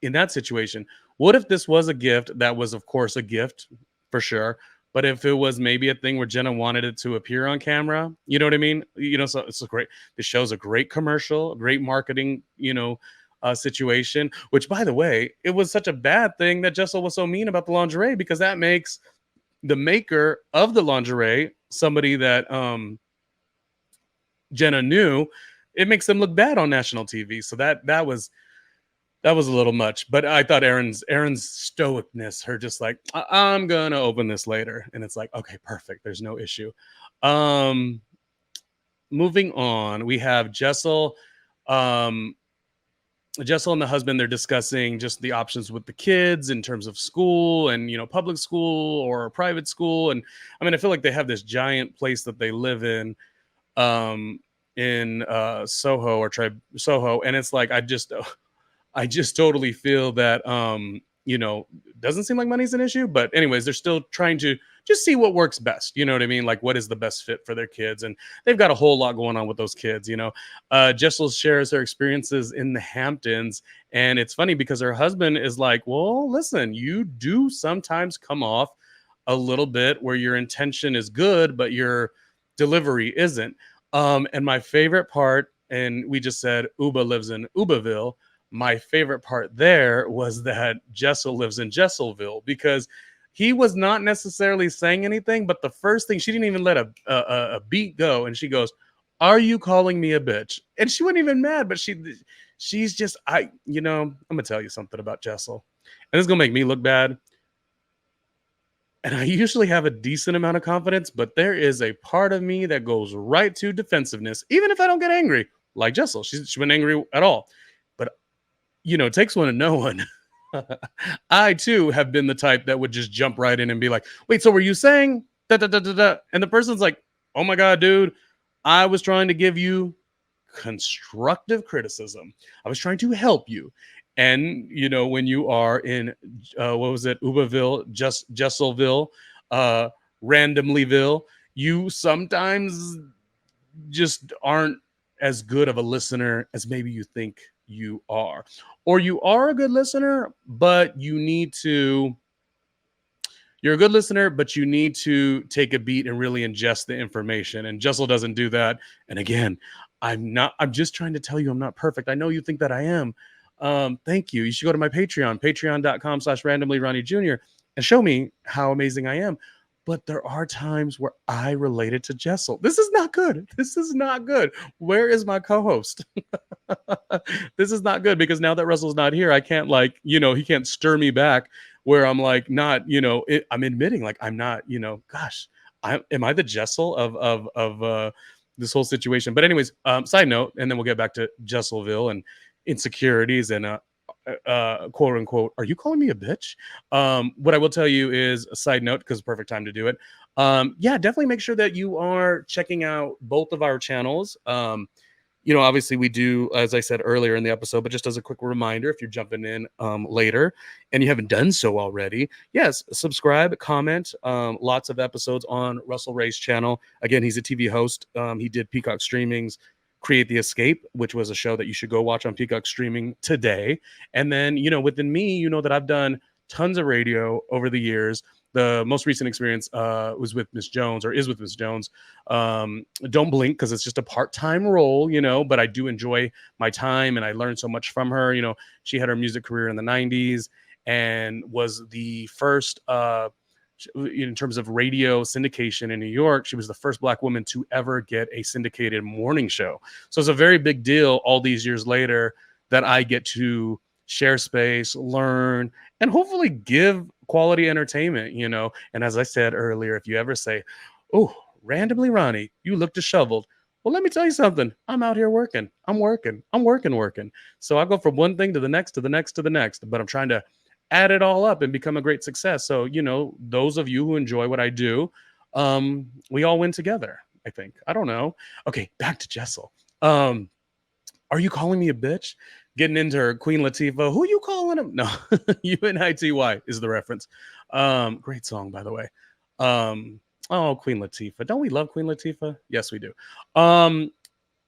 in that situation. What if this was a gift that was, of course, a gift for sure, but if it was maybe a thing where Jenna wanted it to appear on camera, you know what I mean? So it's a great, the show's a great commercial, great marketing, situation, which, by the way, it was such a bad thing that Jessel was so mean about the lingerie, because that makes the maker of the lingerie somebody that Jenna knew. It makes them look bad on national TV. So that was a little much. But I thought Erin's stoicness, her just like, I'm gonna open this later, and it's like, okay, perfect, there's no issue. Moving on, we have Jessel and the husband. They're discussing just the options with the kids in terms of school and, public school or private school. And I mean, I feel like they have this giant place that they live in Soho or Soho. And it's like, I just totally feel that, doesn't seem like money's an issue, but anyways, they're still trying to just see what works best. You know what I mean? Like, what is the best fit for their kids? And they've got a whole lot going on with those kids. Jessel shares her experiences in the Hamptons. And it's funny because her husband is like, well, listen, you do sometimes come off a little bit where your intention is good, but your delivery isn't. And my favorite part, and we just said Uba lives in Ubaville. My favorite part there was that Jessel lives in Jesselville, because he was not necessarily saying anything, but the first thing, she didn't even let a beat go, and she goes, "Are you calling me a bitch?" And she wasn't even mad, but she's just, I'm gonna tell you something about Jessel, and this is gonna make me look bad. And I usually have a decent amount of confidence, but there is a part of me that goes right to defensiveness, even if I don't get angry, like Jessel. She wasn't angry at all. But, it takes one to know one. I, too, have been the type that would just jump right in and be like, wait, so were you saying da da da da da? And the person's like, oh my God, dude, I was trying to give you constructive criticism. I was trying to help you. And, when you are in, Ubaville, Jesselville, Randomlyville, you sometimes just aren't as good of a listener as maybe you think you are. Or you are a good listener, but you're a good listener, but you need to take a beat and really ingest the information. And Jessel doesn't do that. And again, I'm just trying to tell you I'm not perfect. I know you think that I am. Thank you. You should go to my Patreon, patreon.com/randomly Ronnie Jr. and show me how amazing I am. But there are times where I related to Jessel. This is not good. This is not good. Where is my co-host? This is not good because now that Russell's not here, I can't he can't stir me back where I'm like not, I'm admitting like I'm not, gosh, am I the Jessel of this whole situation? But anyways, side note, and then we'll get back to Jesselville and insecurities and quote unquote, are you calling me a bitch? What I will tell you is a side note, because perfect time to do it. Yeah, definitely make sure that you are checking out both of our channels. Obviously we do, as I said earlier in the episode, but just as a quick reminder, if you're jumping in later and you haven't done so already, yes, subscribe, comment. Lots of episodes on Russell Ray's channel. Again, he's a TV host. He did Peacock Streaming's Create the Escape, which was a show that you should go watch on Peacock Streaming today. And then, within me, that I've done tons of radio over the years. The most recent experience was with Miss Jones, or is with Miss Jones. Don't blink, because it's just a part-time role, but I do enjoy my time and I learned so much from her. She had her music career in the 90s and was the first, in terms of radio syndication in New York, she was the first Black woman to ever get a syndicated morning show. So it's a very big deal all these years later that I get to share space, learn, and hopefully give quality entertainment, And as I said earlier, if you ever say, oh, randomly Ronnie, you look disheveled. Well, let me tell you something. I'm out here working. I'm working. So I go from one thing to the next, to the next, to the next, but I'm trying to add it all up and become a great success. So, those of you who enjoy what I do, we all win together, I think. I don't know. Okay, back to Jessel. Are you calling me a bitch? Getting into her Queen Latifah. Who you calling him? No, UNITY is the reference. Great song, by the way. Oh, Queen Latifah. Don't we love Queen Latifah? Yes, we do.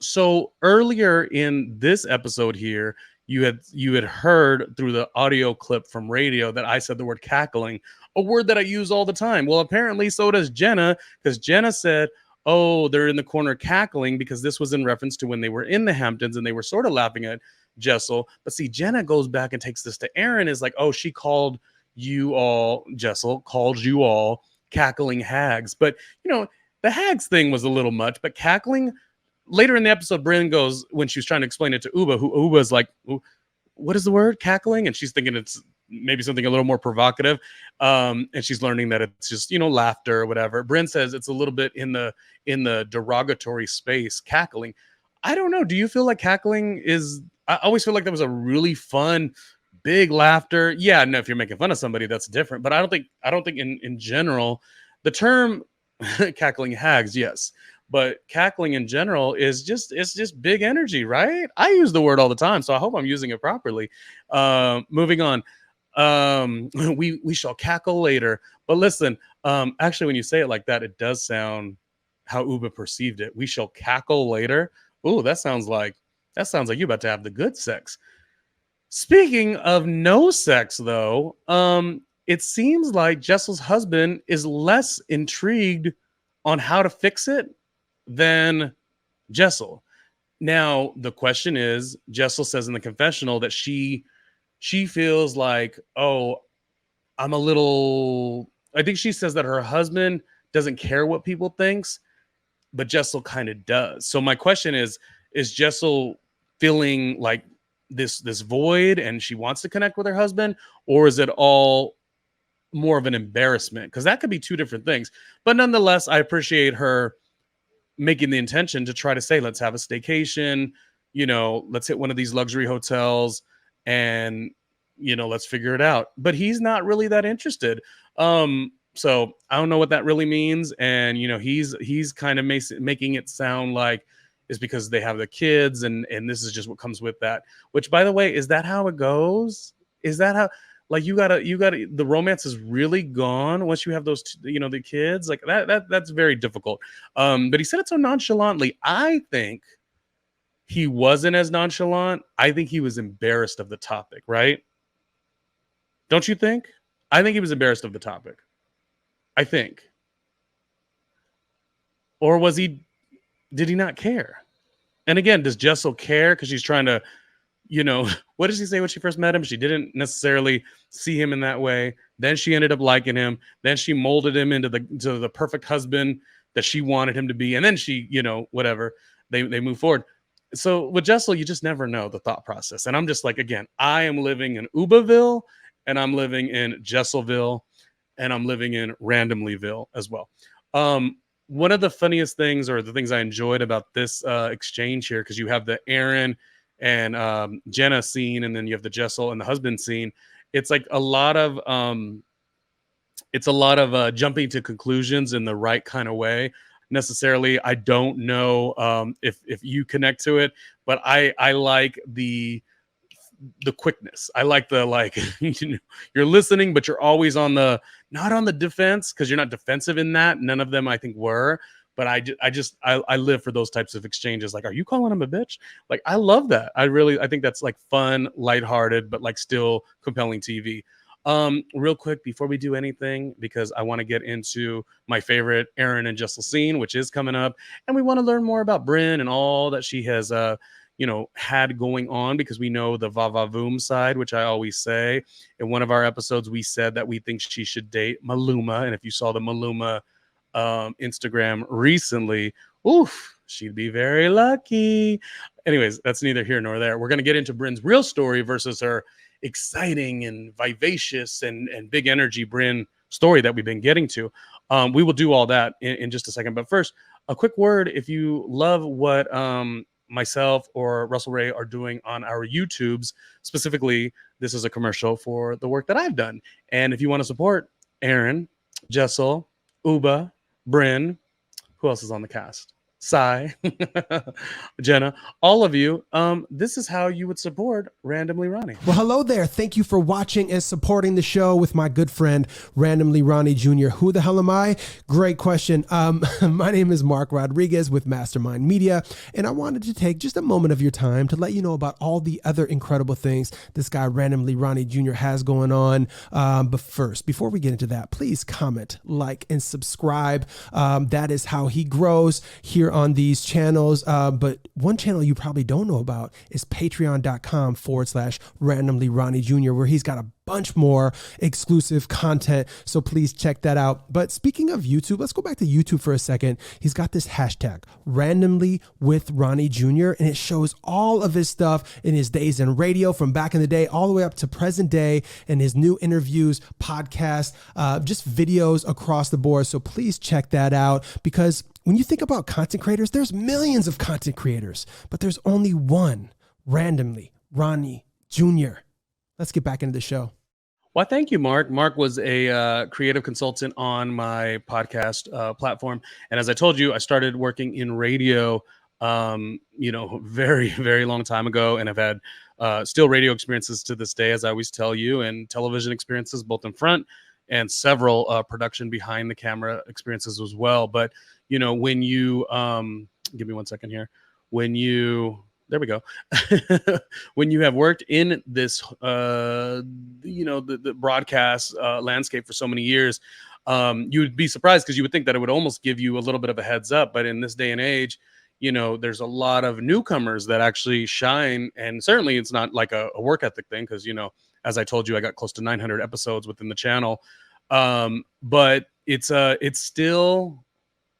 So earlier in this episode here, you had heard through the audio clip from radio that I said the word cackling, a word that I use all the time. Well, apparently so does Jenna, because Jenna said, oh, they're in the corner cackling, because this was in reference to when they were in the Hamptons and they were sort of laughing at Jessel. But see, Jenna goes back and takes this to Erin, is like, oh, she called you all, Jessel called you all cackling hags. But, the hags thing was a little much, but cackling, later in the episode, Brynn goes, when she was trying to explain it to Uba, who Uba's like, what is the word? Cackling? And she's thinking it's maybe something a little more provocative. And she's learning that it's just, laughter or whatever. Brynn says it's a little bit in the derogatory space, cackling. I don't know. Do you feel like cackling is, I always feel like that was a really fun, big laughter. Yeah, no, if you're making fun of somebody, that's different. But I don't think in general, the term cackling hags, yes. But cackling in general it's just big energy, right? I use the word all the time, so I hope I'm using it properly. Moving on. We shall cackle later. But listen, actually, when you say it like that, it does sound how Uba perceived it. We shall cackle later. Ooh, that sounds like you're about to have the good sex. Speaking of no sex, though, it seems like Jessel's husband is less intrigued on how to fix it than Jessel. Now, the question is, Jessel says in the confessional that she feels like, oh, I think she says that her husband doesn't care what people thinks, but Jessel kind of does. So my question is Jessel feeling like this void and she wants to connect with her husband, or is it all more of an embarrassment? Because that could be two different things. But nonetheless, I appreciate her making the intention to try to say, let's have a staycation, let's hit one of these luxury hotels and, let's figure it out. But he's not really that interested. So I don't know what that really means. And, he's kind of making it sound like it's because they have the kids and this is just what comes with that, which, by the way, is that how it goes? Is that how, like, you gotta, the romance is really gone once you have those, the kids, like that's very difficult. But he said it so nonchalantly. I think he wasn't as nonchalant. I think he was embarrassed of the topic, right? Don't you think? I think he was embarrassed of the topic. I think. Or did he not care? And again, does Jessel care because she's trying to you know, what did she say when she first met him? She didn't necessarily see him in that way. Then she ended up liking him. Then she molded him into the perfect husband that she wanted him to be. And then she, you know, whatever, they move forward. So with Jessel, you just never know the thought process. And I'm just like, again, I am living in Ubaville, and I'm living in Jesselville, and I'm living in Randomlyville as well. One of the funniest things, or the things I enjoyed about this exchange here, because you have the Erin and Jenna scene, and then you have the Jessel and the husband scene. It's like a lot of jumping to conclusions in the right kind of way. Necessarily, I don't know if you connect to it, but I like the quickness. I like the you're listening, but you're always not on the defense, because you're not defensive in that. None of them I think were. But I live for those types of exchanges. Like, are you calling him a bitch? Like, I love that. I think that's like fun, lighthearted, but like still compelling TV. Real quick before we do anything, because I want to get into my favorite Erin and Jessel scene, which is coming up, and we want to learn more about Brynn and all that she has had going on, because we know the va-va-voom side, which I always say. In one of our episodes, we said that we think she should date Maluma, and if you saw the Maluma Instagram recently, oof, she'd be very lucky. Anyways, that's neither here nor there. We're going to get into Brynn's real story versus her exciting and vivacious and big energy Brynn story that we've been getting to. We will do all that in just a second. But first, a quick word. If you love what myself or Russell Ray are doing on our YouTubes, specifically, this is a commercial for the work that I've done. And if you want to support Erin, Jessel, Uba, Brynn, who else is on the cast? Sai, Jenna, all of you, this is how you would support Randomly Ronnie. Well, hello there. Thank you for watching and supporting the show with my good friend, Randomly Ronnie Jr. Who the hell am I? Great question. My name is Mark Rodriguez with Mastermind Media, and I wanted to take just a moment of your time to let you know about all the other incredible things this guy, Randomly Ronnie Jr. has going on. But first, before we get into that, please comment, like, and subscribe. That is how he grows here on these channels. But one channel you probably don't know about is patreon.com/randomly Ronnie Jr., where he's got a bunch more exclusive content. So please check that out. But speaking of YouTube, let's go back to YouTube for a second. He's got this hashtag randomly with Ronnie Jr. and it shows all of his stuff in his days in radio from back in the day, all the way up to present day, and his new interviews, podcasts, just videos across the board. So please check that out, because when you think about content creators, there's millions of content creators, but there's only one, Randomly Ronnie Jr. Let's get back into the show. Well, thank you, Mark. Mark was a creative consultant on my podcast platform. And as I told you, I started working in radio, very, very long time ago, and I've had still radio experiences to this day, as I always tell you, and television experiences, both in front and several production behind the camera experiences as well. But, when you, give me 1 second here, there we go. When you have worked in this, the broadcast landscape for so many years, you would be surprised, because you would think that it would almost give you a little bit of a heads up. But in this day and age, there's a lot of newcomers that actually shine. And certainly it's not like a work ethic thing, because, as I told you, I got close to 900 episodes within the channel. But it's still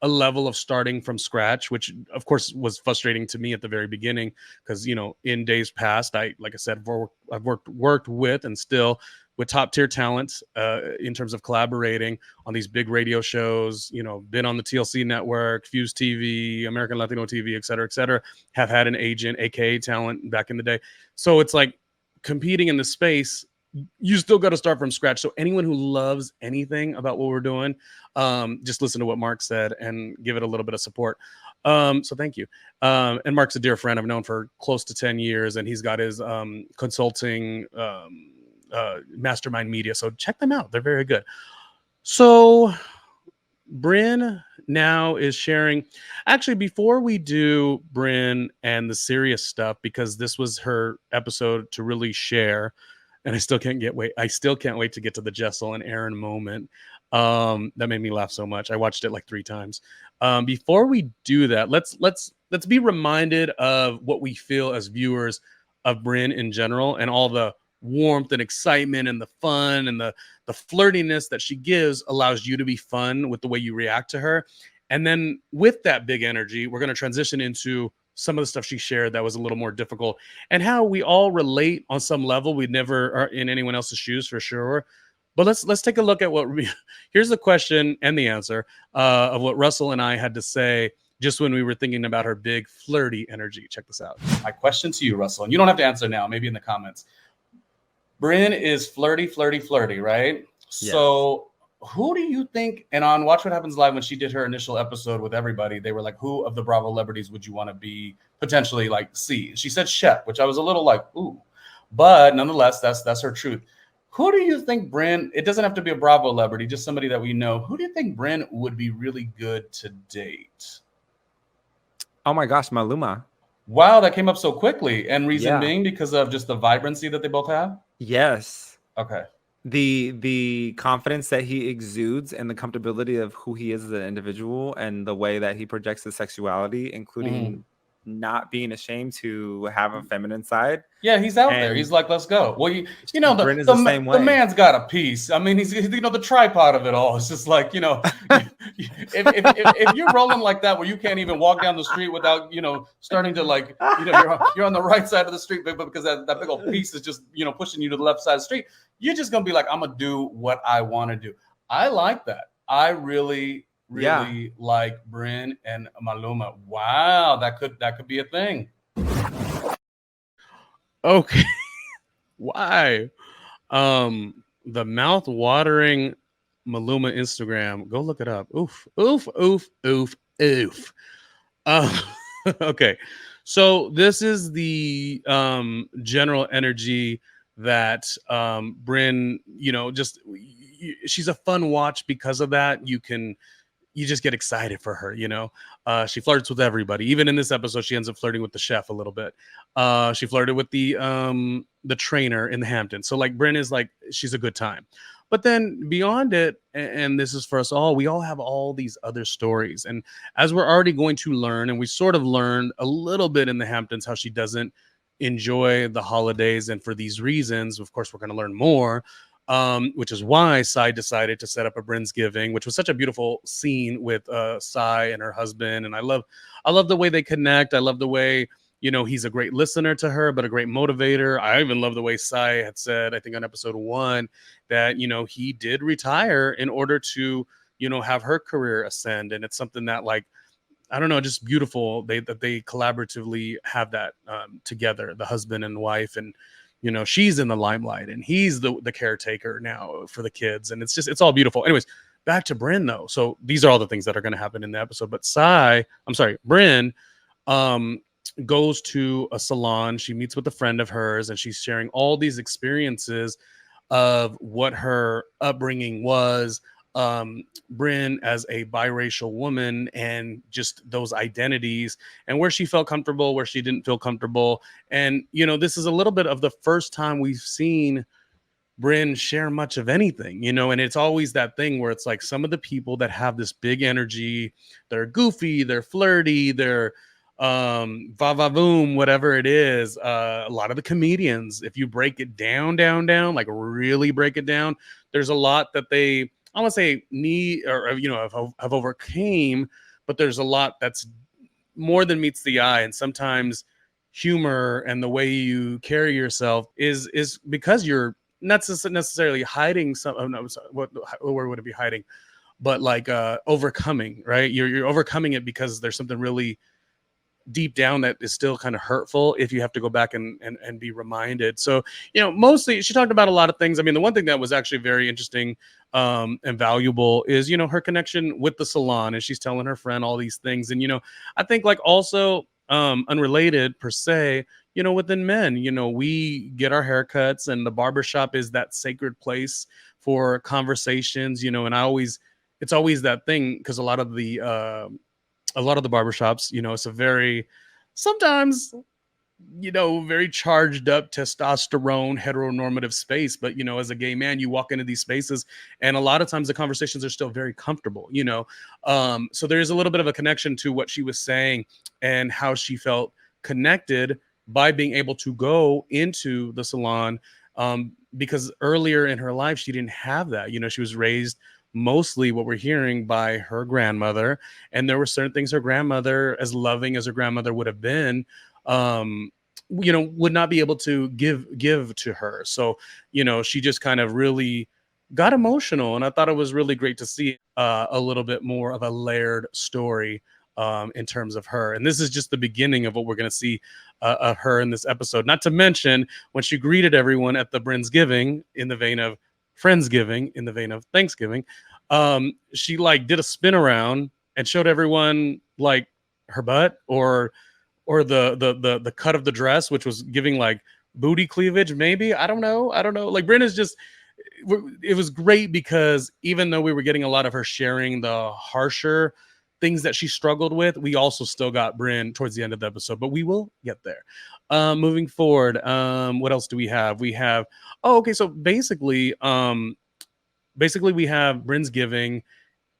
a level of starting from scratch, which of course was frustrating to me at the very beginning, because in days past, like I said, I've worked with and still with top tier talent in terms of collaborating on these big radio shows. Been on the TLC network, Fuse TV, American Latino TV, et cetera, have had an agent, aka talent, back in the day. So it's like competing in the space, you still got to start from scratch. So anyone who loves anything about what we're doing, just listen to what Mark said and give it a little bit of support. So thank you. And Mark's a dear friend I've known for close to 10 years, and he's got his consulting Mastermind Media. So check them out. They're very good. So Brynn now is sharing. Actually, before we do Brynn and the serious stuff, because this was her episode to really share, and I still can't wait to get to the Jessel and Erin moment. That made me laugh so much. I watched it like 3 times. Before we do that, let's be reminded of what we feel as viewers of Brynn in general, and all the warmth and excitement and the fun and the flirtiness that she gives allows you to be fun with the way you react to her. And then with that big energy, we're going to transition into some of the stuff she shared that was a little more difficult, and how we all relate on some level. We never are in anyone else's shoes for sure. But let's take a look at here's the question and the answer of what Russell and I had to say just when we were thinking about her big flirty energy. Check this out. My question to you, Russell, and you don't have to answer now, maybe in the comments. Brynn is flirty, right? Yes. So who do you think, and on Watch What Happens Live, when she did her initial episode with everybody, they were like, who of the Bravo celebrities would you want to be potentially like see? She said Shep, which I was a little like, ooh, but nonetheless, that's her truth. Who do you think Brynn, it doesn't have to be a Bravo celebrity, just somebody that we know, who do you think Brynn would be really good to date? Oh my gosh, Maluma. Wow, that came up so quickly. And reason Yeah. being because of just the vibrancy that they both have? Yes. Okay. The confidence that he exudes and the comfortability of who he is as an individual and the way that he projects his sexuality, including not being ashamed to have a feminine side. Yeah, he's out there. And- He's like, let's go. Well, you know, Brynn is the same way. the man's got a piece. I mean, he's the tripod of it all. It's just like, if you're rolling like that, where you can't even walk down the street without, starting to like, you're on the right side of the street, but because that big old piece is just, pushing you to the left side of the street, you're just gonna be like, I'm gonna do what I want to do. I like that. I really like Brynn and Maluma. Wow, that could be a thing. Okay. Why? The mouth-watering Maluma Instagram. Go look it up. Oof. Okay. So this is the general energy that Brynn, she's a fun watch because of that. You just get excited for her, she flirts with everybody. Even in this episode, she ends up flirting with the chef a little bit. She flirted with the trainer in the Hamptons. So like Brynn is like, she's a good time. But then beyond it, and this is for us all, we all have all these other stories. And as we're already going to learn, and we sort of learned a little bit in the Hamptons, how she doesn't enjoy the holidays. And for these reasons, of course, we're going to learn more. Which is why Sai decided to set up a Brynn'sgiving, which was such a beautiful scene with Sai and her husband. And I love the way they connect. I love the way, he's a great listener to her, but a great motivator. I even love the way Sai had said, I think on episode 1, that, he did retire in order to, have her career ascend. And it's something that, like, I don't know, just beautiful that they collaboratively have that together, the husband and wife. And she's in the limelight and he's the caretaker now for the kids. And it's all beautiful. Anyways, back to Brynn though. So these are all the things that are going to happen in the episode. But Brynn goes to a salon. She meets with a friend of hers and she's sharing all these experiences of what her upbringing was. Brynn as a biracial woman and just those identities and where she felt comfortable, where she didn't feel comfortable. And, this is a little bit of the first time we've seen Brynn share much of anything, and it's always that thing where it's like some of the people that have this big energy, they're goofy, they're flirty, they're va-va-voom, whatever it is. A lot of the comedians, if you break it down, like really break it down, there's a lot that they, I want to say need or have overcame, but there's a lot that's more than meets the eye. And sometimes humor and the way you carry yourself is because you're not necessarily hiding what word would it be hiding, but like overcoming, right? You're overcoming it because there's something really deep down that is still kind of hurtful if you have to go back and be reminded. So, mostly she talked about a lot of things. I mean, the one thing that was actually very interesting and valuable is, her connection with the salon, and she's telling her friend all these things. And, I think like also unrelated per se, within men, we get our haircuts and the barbershop is that sacred place for conversations, and it's always that thing because a lot of the barbershops, it's a very, sometimes, very charged up testosterone heteronormative space. But, as a gay man, you walk into these spaces and a lot of times the conversations are still very comfortable, so there's a little bit of a connection to what she was saying and how she felt connected by being able to go into the salon, because earlier in her life she didn't have that. She was raised mostly, what we're hearing, by her grandmother, and there were certain things her grandmother, as loving as her grandmother would have been, would not be able to give to her. So she just kind of really got emotional, and I thought it was really great to see a little bit more of a layered story in terms of her. And this is just the beginning of what we're going to see of her in this episode. Not to mention when she greeted everyone at the BRYNN'S in the vein of Friendsgiving, in the vein of Thanksgiving, she like did a spin around and showed everyone like her butt or the cut of the dress, which was giving like booty cleavage, maybe. I don't know. Like, Brynn just, it was great because even though we were getting a lot of her sharing the harsher things that she struggled with, we also still got Brynn towards the end of the episode, but we will get there. Moving forward, what else do we have? We have, so basically we have Brynn's giving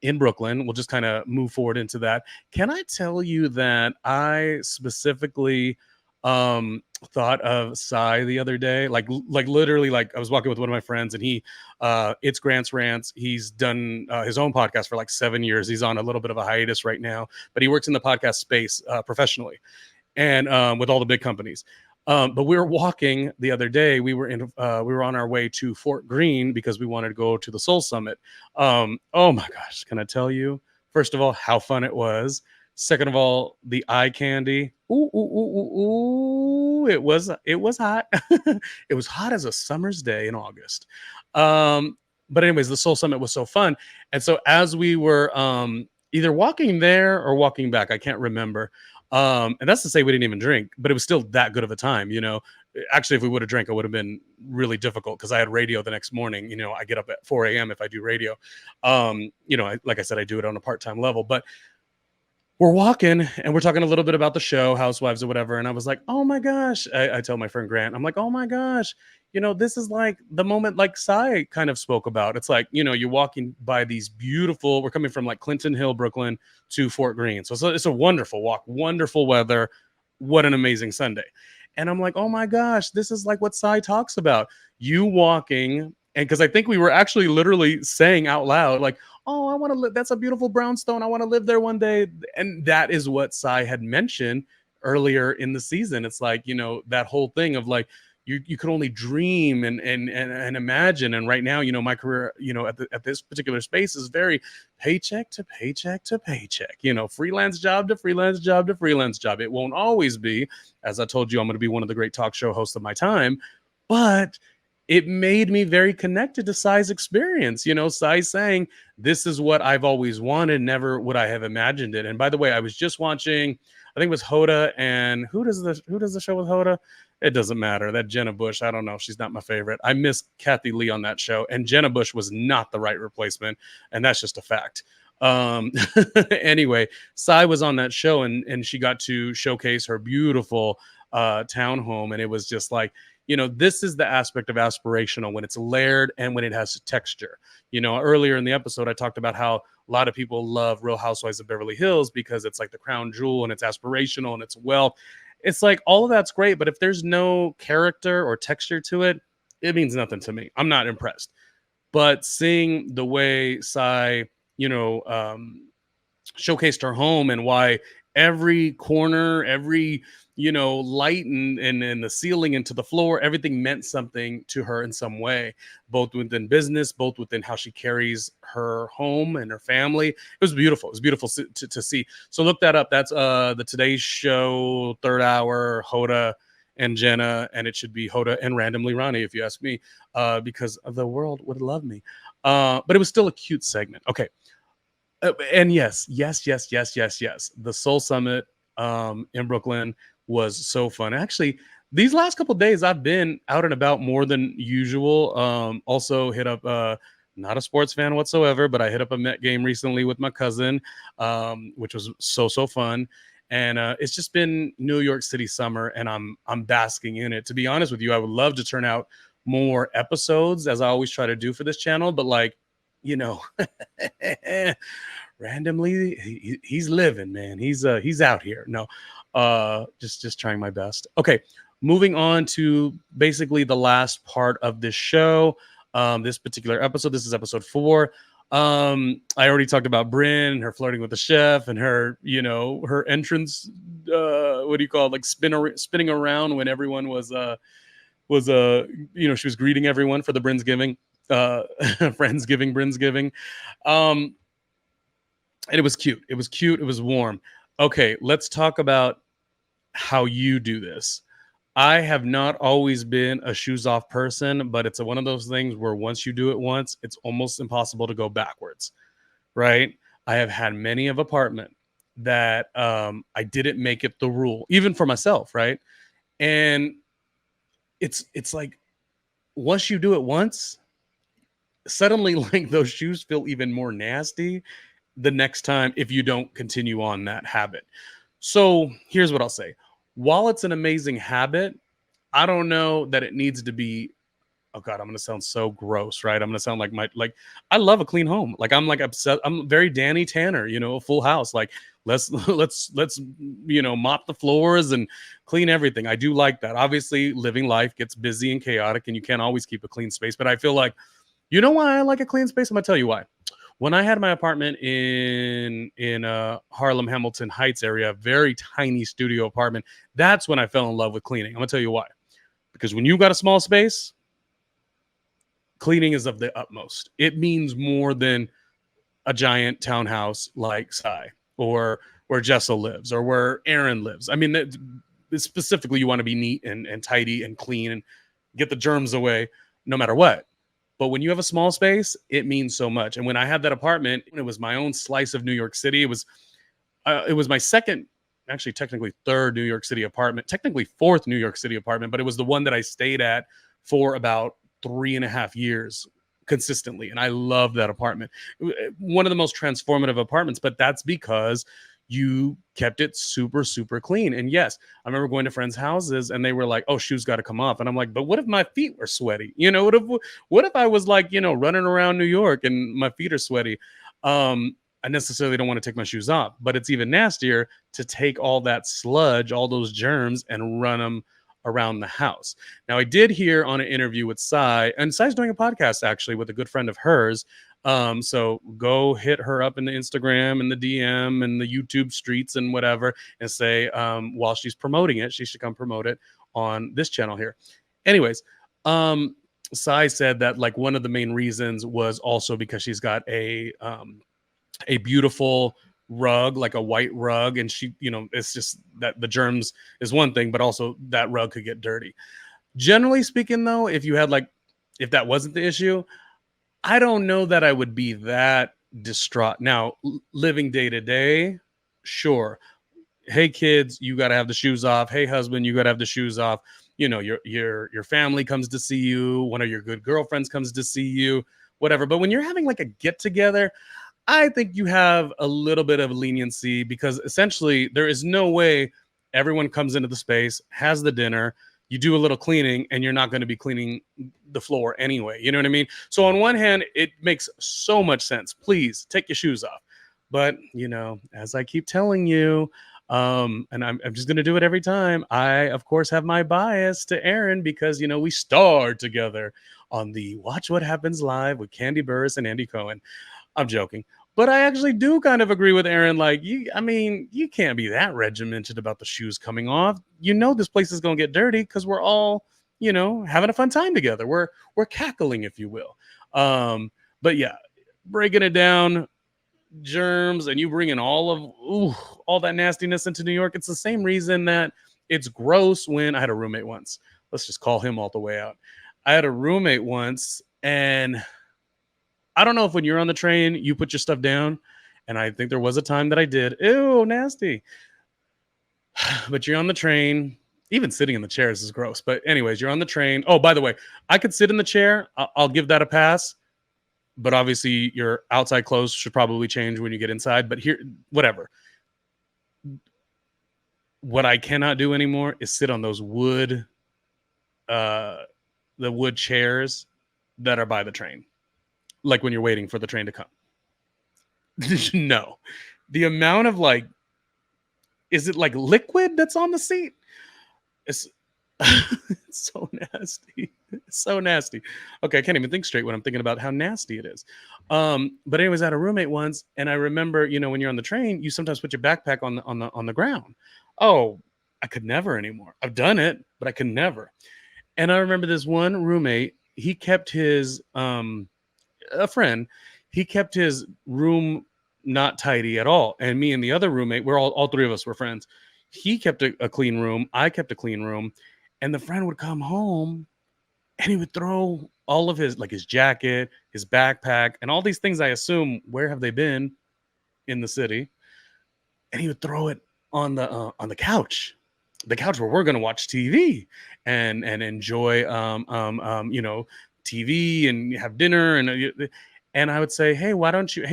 in Brooklyn. We'll just kind of move forward into that. Can I tell you that I specifically thought of Sai the other day? Like literally, like I was walking with one of my friends, and he it's Grant's Rants. He's done his own podcast for like 7 years. He's on a little bit of a hiatus right now, but he works in the podcast space professionally, and with all the big companies. But we were walking the other day. We were on our way to Fort Greene because we wanted to go to the Soul Summit. Oh my gosh, can I tell you? First of all, how fun it was. Second of all, the eye candy. Ooh, it was hot. It was hot as a summer's day in August. But anyways, the Soul Summit was so fun. And so as we were either walking there or walking back, I can't remember. And that's to say we didn't even drink, but it was still that good of a time. Actually, if we would have drank, it would have been really difficult because I had radio the next morning. I get up at 4 a.m. if I do radio. Like I said, I do it on a part-time level, but we're walking and we're talking a little bit about the show, Housewives or whatever. And I was like, oh my gosh, I tell my friend Grant, I'm like, oh my gosh, this is like the moment like Sai kind of spoke about. It's like, you're walking by these beautiful, we're coming from like Clinton Hill, Brooklyn to Fort Greene. So it's a wonderful walk, wonderful weather. What an amazing Sunday. And I'm like, oh my gosh, this is like what Sai talks about. You walking. And because I think we were actually literally saying out loud, like, oh, I want to live. That's a beautiful brownstone. I want to live there one day. And that is what Sai had mentioned earlier in the season. It's like, that whole thing of like, you could only dream and imagine. And right now, my career, at this particular space is very paycheck to paycheck to paycheck, freelance job to freelance job to freelance job. It won't always be. As I told you, I'm going to be one of the great talk show hosts of my time. But it made me very connected to Sai's experience. Sai saying, this is what I've always wanted. Never would I have imagined it. And by the way, I was just watching, I think it was Hoda, and who does the show with Hoda? It doesn't matter. That Jenna Bush, I don't know. She's not my favorite. I miss Kathy Lee on that show, and Jenna Bush was not the right replacement. And that's just a fact. Anyway, Sai was on that show, and she got to showcase her beautiful townhome. And it was just like, this is the aspect of aspirational when it's layered and when it has texture. Earlier in the episode, I talked about how a lot of people love Real Housewives of Beverly Hills because it's like the crown jewel and it's aspirational and it's wealth. It's like all of that's great, but if there's no character or texture to it, it means nothing to me. I'm not impressed. But seeing the way Sai, showcased her home and why every corner, every light and the ceiling and to the floor, everything meant something to her in some way, both within business, both within how she carries her home and her family. It was beautiful. It was beautiful to see. So look that up. That's the Today Show 3rd hour, Hoda and Jenna, and it should be Hoda and randomly Ronnie, if you ask me, because the world would love me. But it was still a cute segment. Okay. And yes. The Soul Summit in Brooklyn was so fun. Actually, these last couple of days I've been out and about more than usual. Also hit up not a sports fan whatsoever, but I hit up a Met game recently with my cousin, which was so fun. And it's just been New York City summer, and I'm basking in it. To be honest with you, I would love to turn out more episodes, as I always try to do for this channel, but like, randomly he's living, man. He's out here. No, Just trying my best. Okay, moving on to basically the last part of this show. This particular episode. This is episode 4. I already talked about Brynn and her flirting with the chef and her, her entrance. What do you call it? Like spinning around when everyone was she was greeting everyone for the Brynn'sgiving, Friendsgiving, Brynn'sgiving. And it was cute. It was cute. It was warm. Okay, let's talk about how you do this. I have not always been a shoes off person, but it's one of those things where once you do it once, it's almost impossible to go backwards, right? I have had many of apartment that I didn't make it the rule, even for myself, right? And it's like once you do it once, suddenly like those shoes feel even more nasty the next time if you don't continue on that habit. So here's what I'll say. While it's an amazing habit, I don't know that it needs to be, oh God, I'm going to sound so gross, right? I'm going to sound like I love a clean home. Like I'm like upset. I'm very Danny Tanner, a full house. Like let's mop the floors and clean everything. I do like that. Obviously living life gets busy and chaotic and you can't always keep a clean space, but I feel like, you know why I like a clean space? I'm going to tell you why. When I had my apartment in Harlem, Hamilton Heights area, very tiny studio apartment, that's when I fell in love with cleaning. I'm going to tell you why. Because when you got a small space, cleaning is of the utmost. It means more than a giant townhouse like Sai or where Jessel lives or where Erin lives. I mean, specifically, you want to be neat and tidy and clean and get the germs away no matter what. But when you have a small space, it means so much. And when I had that apartment, it was my own slice of New York City. It was my second, actually technically third New York City apartment, technically fourth New York City apartment, but it was the one that I stayed at for about 3.5 years consistently. And I love that apartment. One of the most transformative apartments, but that's because you kept it super, super clean. And yes, I remember going to friends' houses and they were like, oh, shoes got to come off. And I'm like, but what if my feet were sweaty? What if I was like, running around New York and my feet are sweaty? I necessarily don't want to take my shoes off, but it's even nastier to take all that sludge, all those germs and run them around the house. Now, I did hear on an interview with Sai, and Sai's doing a podcast actually with a good friend of hers. So go hit her up in the Instagram and the DM and the YouTube streets and whatever and say, while she's promoting it, she should come promote it on this channel here. Anyways, Sai said that like one of the main reasons was also because she's got a beautiful rug, like a white rug, and she, it's just that the germs is one thing, but also that rug could get dirty. Generally speaking, though, if that wasn't the issue, I don't know that I would be that distraught. Now, living day to day, sure. Hey, kids, you got to have the shoes off. Hey, husband, you got to have the shoes off. Your family comes to see you. One of your good girlfriends comes to see you, whatever. But when you're having like a get together, I think you have a little bit of leniency because essentially there is no way everyone comes into the space, has the dinner, you do a little cleaning, and you're not going to be cleaning the floor anyway. You know what I mean? So on one hand, it makes so much sense. Please take your shoes off. But, as I keep telling you, and I'm just going to do it every time, I, of course, have my bias to Erin because, we starred together on the Watch What Happens Live with Candy Burris and Andy Cohen. I'm joking. But I actually do kind of agree with Erin. Like, you can't be that regimented about the shoes coming off. This place is going to get dirty because we're all, having a fun time together. We're cackling, if you will. But yeah, breaking it down, germs, and you bringing all that nastiness into New York. It's the same reason that it's gross when I had a roommate once. Let's just call him all the way out. I had a roommate once, and I don't know if when you're on the train, you put your stuff down. And I think there was a time that I did. Ew, nasty. But you're on the train. Even sitting in the chairs is gross. But anyways, you're on the train. Oh, by the way, I could sit in the chair. I'll give that a pass. But obviously, your outside clothes should probably change when you get inside. But here, whatever. What I cannot do anymore is sit on those the wood chairs that are by the train. Like when you're waiting for the train to come. No. The amount of like is it like liquid that's on the seat? It's, it's so nasty. It's so nasty. Okay, I can't even think straight when I'm thinking about how nasty it is. But anyways, I had a roommate once, and I remember, when you're on the train, you sometimes put your backpack on the ground. Oh, I could never anymore. I've done it, but I could never. And I remember this one roommate, he kept his a friend, he kept his room not tidy at all. And me and the other roommate, we're all three of us were friends. He kept a clean room. I kept a clean room. And the friend would come home and he would throw all of his, like his jacket, his backpack, and all these things. I assume, where have they been? In the city. And he would throw it on the couch. The couch where we're gonna watch TV and enjoy TV and have dinner and I would say, hey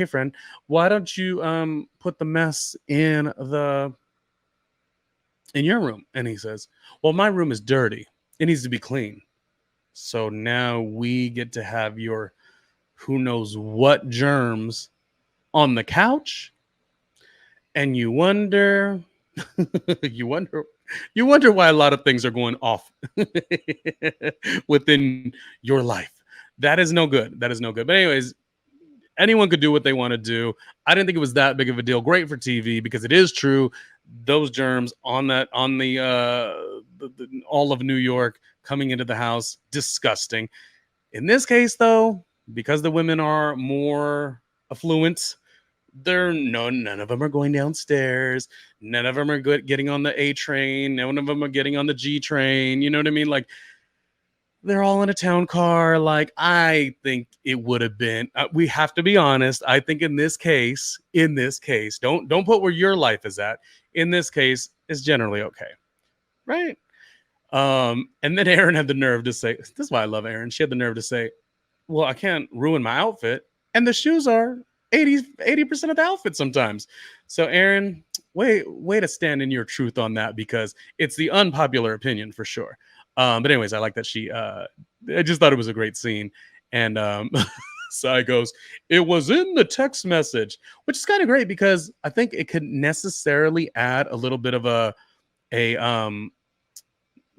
friend, why don't you put the mess in your room? And he says, well, my room is dirty, it needs to be clean. So now we get to have your who knows what germs on the couch, and you wonder you wonder why a lot of things are going off within your life. That is no good. That is no good. But anyways, anyone could do what they want to do. I didn't think it was that big of a deal. Great for TV, because it is true. Those germs on the all of New York coming into the house, disgusting. In this case, though, because the women are more affluent, none of them are going downstairs. None of them are getting on the A train. None of them are getting on the G train. You know what I mean? Like, they're all in a town car. Like, I think it would have been. We have to be honest. I think in this case, don't put where your life is at. In this case, it's generally okay, right? And then Erin had the nerve to say, "This is why I love Erin." She had the nerve to say, "Well, I can't ruin my outfit, and the shoes are 80% of the outfit sometimes." So Erin, way to stand in your truth on that, because it's the unpopular opinion for sure. But anyways, I like that she I just thought it was a great scene. And Sai goes, "It was in the text message," which is kind of great, because I think it could necessarily add a little bit of a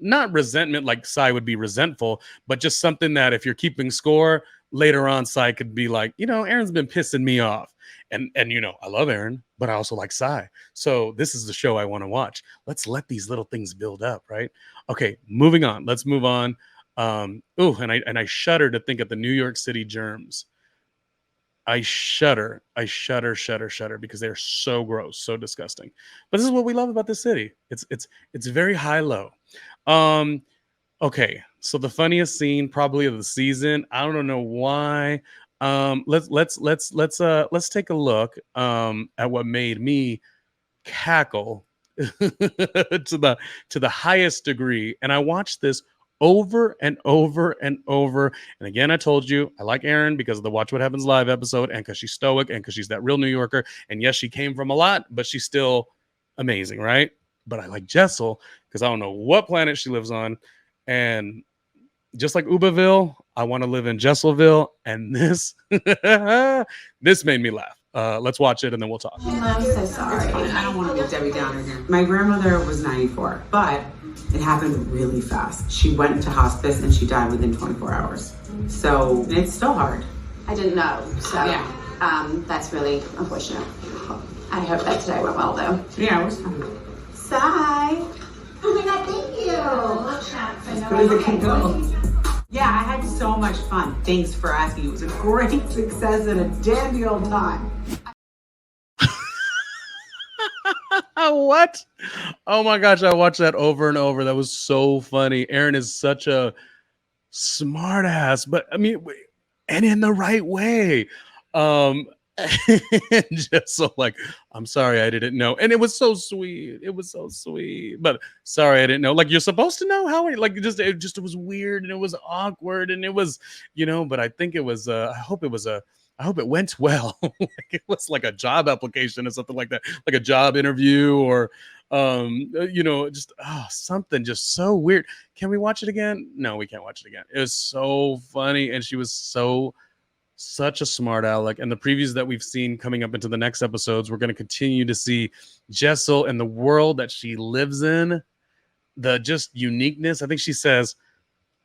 not resentment, like Sai would be resentful, but just something that if you're keeping score later on, Sai could be like, Erin's been pissing me off. And I love Erin, but I also like Sai. So this is the show I want to watch. Let's let these little things build up, right? Okay, moving on. Let's move on. And I shudder to think of the New York City germs. I shudder, because they're so gross, so disgusting. But this is what we love about this city. It's very high-low. Okay, so the funniest scene probably of the season. I don't know why. Let's take a look at what made me cackle to the highest degree. And I watched this over and over and over. And again, I told you I like Erin because of the Watch What Happens Live episode, and because she's stoic, and because she's that real New Yorker. And yes, she came from a lot, but she's still amazing, right? But I like Jessel because I don't know what planet she lives on. And just like Ubaville, I want to live in Jesselville. And this made me laugh. Let's watch it and then we'll talk. I'm so sorry. I don't want to be Debbie Downer here. My grandmother was 94, but it happened really fast. She went into hospice and she died within 24 hours. So it's still hard. I didn't know, so Yeah. that's really unfortunate. I hope that today went well, though. Yeah, it was fun. Sai. Oh my God, thank you. As good as it can go. Yeah, I had so much fun. Thanks for asking. It was a great success and a dandy old time. What? Oh my gosh, I watched that over and over. That was so funny. Erin is such a smart ass, but I mean, and in the right way. Just so like, I'm sorry, I didn't know. And it was so sweet. It was so sweet. But sorry, I didn't know. Like, you're supposed to know how it was weird and it was awkward and it was, but I think it was I hope it went well. Like, it was like a job application or something like that, like a job interview or just something just so weird. Can we watch it again? No, we can't watch it again. It was so funny, and she was so such a smart aleck. And the previews that we've seen coming up into the next episodes, we're going to continue to see Jessel and the world that she lives in, the just uniqueness. I think she says,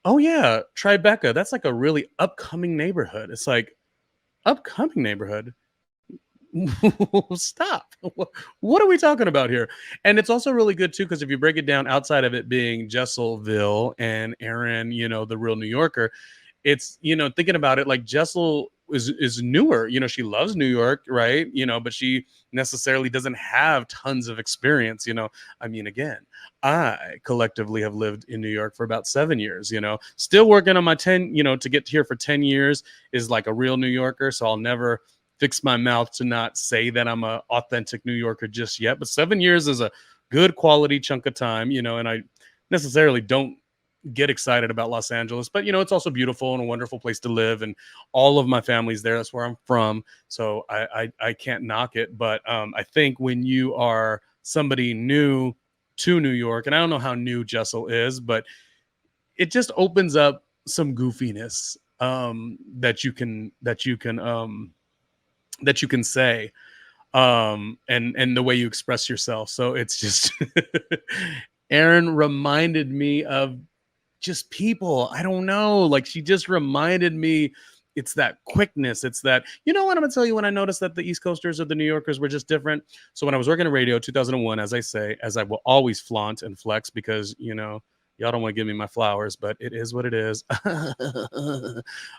oh yeah, Tribeca, that's like a really upcoming neighborhood. It's like, upcoming neighborhood? Stop. What are we talking about here? And it's also really good too, because if you break it down outside of it being Jesselville and Erin, you know, the real New Yorker, it's, you know, thinking about it, like Jessel is newer, you know, she loves New York, right? You know, but she necessarily doesn't have tons of experience, you know. I mean, again, I collectively have lived in New York for about 7 years, you know, still working on my 10, you know, to get here for 10 years is like a real New Yorker. So I'll never fix my mouth to not say that I'm a authentic New Yorker just yet, but 7 years is a good quality chunk of time, you know, and I necessarily don't get excited about Los Angeles, but you know, it's also beautiful and a wonderful place to live, and all of my family's there. That's where I'm from, so I can't knock it. But I think when you are somebody new to New York, and I don't know how new Jessel is, but it just opens up some goofiness that you can say, and the way you express yourself. So it's just Erin reminded me of just people. I don't know, like she just reminded me, it's that quickness. It's that, you know what, I'm gonna tell you when I noticed that the East Coasters or the New Yorkers were just different. So when I was working in radio 2001, as I say, as I will always flaunt and flex, because you know, y'all don't want to give me my flowers, but it is what it is.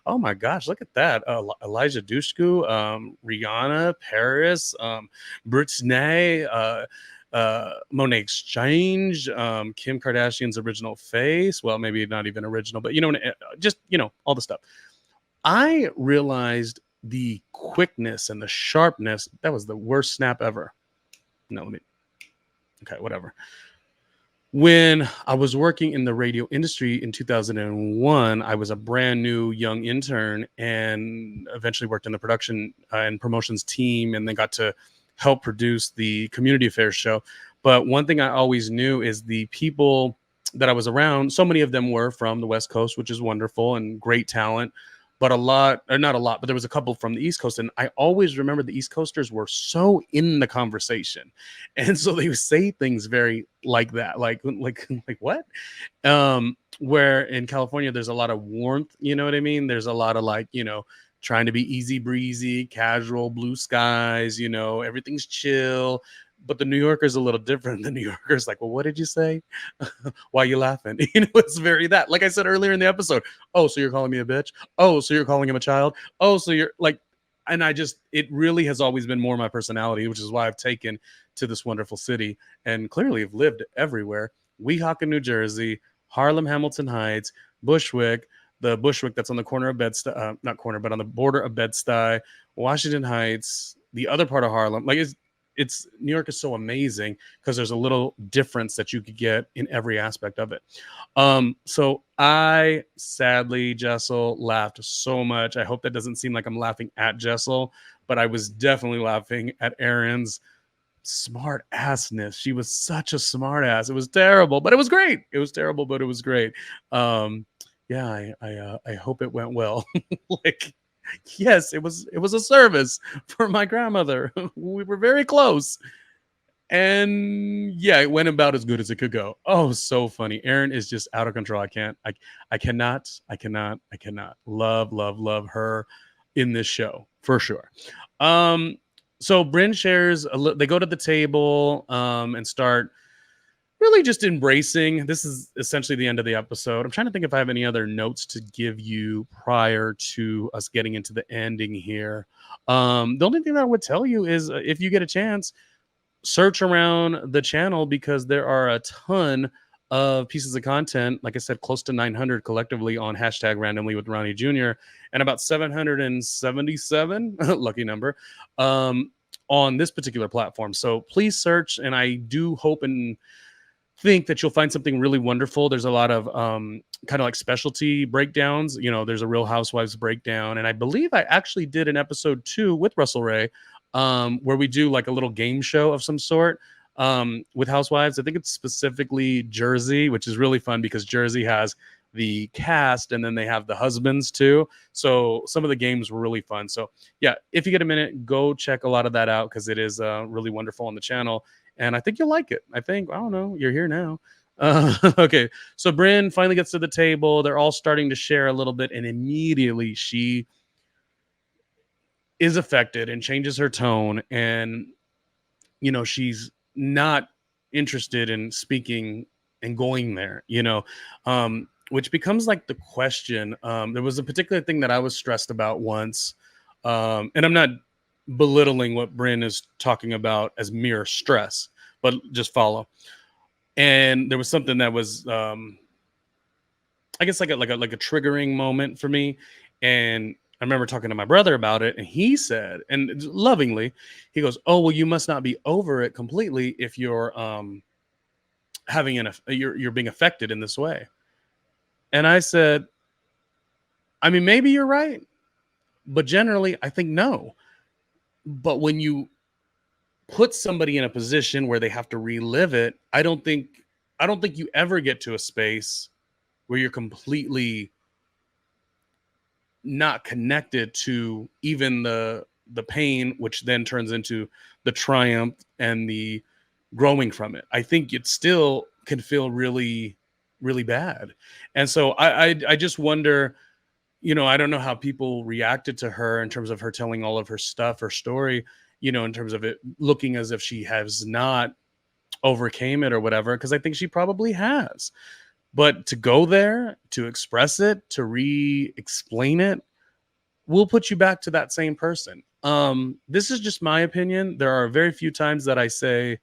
Oh my gosh, look at that. Elijah Dushku, Rihanna, Paris, Britney, Monet Exchange, Kim Kardashian's original face. Well, maybe not even original, but you know, just, you know, all the stuff. I realized the quickness and the sharpness. That was the worst snap ever. No, okay, whatever. When I was working in the radio industry in 2001, I was a brand new young intern and eventually worked in the production and promotions team, and then got to help produce the community affairs show. But one thing I always knew is the people that I was around, so many of them were from the West Coast, which is wonderful and great talent, but a lot, or not a lot, but there was a couple from the East Coast. And I always remember the East Coasters were so in the conversation. And so they would say things very like that, like what? Where in California, there's a lot of warmth, you know what I mean? There's a lot of like, you know, trying to be easy breezy, casual, blue skies, you know, everything's chill. But the New Yorker's a little different. The New Yorker's like, well, what did you say? Why are you laughing? You know, it's very that. Like I said earlier in the episode, oh, so you're calling me a bitch? Oh, so you're calling him a child? Oh, so you're like, and it really has always been more my personality, which is why I've taken to this wonderful city and clearly have lived everywhere. Weehawken, New Jersey, Harlem, Hamilton Heights, Bushwick, the Bushwick that's on the corner of Bed-Stuy, not corner, but on the border of Bed-Stuy, Washington Heights, the other part of Harlem. Like it's New York is so amazing because there's a little difference that you could get in every aspect of it. So I sadly, Jessel, laughed so much. I hope that doesn't seem like I'm laughing at Jessel, but I was definitely laughing at Erin's smart assness. She was such a smart ass. It was terrible, but it was great. It was terrible, but it was great. Yeah, I hope it went well. Like, yes, it was a service for my grandmother. We were very close. And yeah, it went about as good as it could go. Oh, so funny. Erin is just out of control. I cannot love her in this show for sure. So Brynn shares they go to the table and start really just embracing. This is essentially the end of the episode. I'm trying to think if I have any other notes to give you prior to us getting into the ending here. The only thing that I would tell you is if you get a chance, search around the channel, because there are a ton of pieces of content. Like I said, close to 900 collectively on #randomly with Ronnie Jr. and about 777, lucky number, on this particular platform. So please search, and I do hope and think that you'll find something really wonderful. There's a lot of kind of like specialty breakdowns. You know, there's a Real Housewives breakdown, and I believe I actually did an episode 2 with Russell Ray, where we do like a little game show of some sort with Housewives. I think it's specifically Jersey, which is really fun because Jersey has the cast, and then they have the husbands too. So some of the games were really fun. So yeah, if you get a minute, go check a lot of that out because it is really wonderful on the channel, and I think you'll like it. I don't know, you're here now. Okay, so Brynn finally gets to the table. They're all starting to share a little bit, and immediately she is affected and changes her tone, and she's not interested in speaking and going there, which becomes like the question. There was a particular thing that I was stressed about once, and I'm not belittling what Brynn is talking about as mere stress, but just follow. And there was something that was, I guess, like a triggering moment for me, and I remember talking to my brother about it, and he said, and lovingly, he goes, "Oh, well, you must not be over it completely if you're you're being affected in this way." And I said, I mean, maybe you're right, but generally, I think no. But when you put somebody in a position where they have to relive it, I don't think you ever get to a space where you're completely not connected to even the pain, which then turns into the triumph and the growing from it. I think it still can feel really, really bad. And so I just wonder, I don't know how people reacted to her in terms of her telling all of her stuff, her story, in terms of it looking as if she has not overcame it or whatever, because I think she probably has. But to go there, to express it, to re-explain it, will put you back to that same person. This is just my opinion. There are very few times that I say,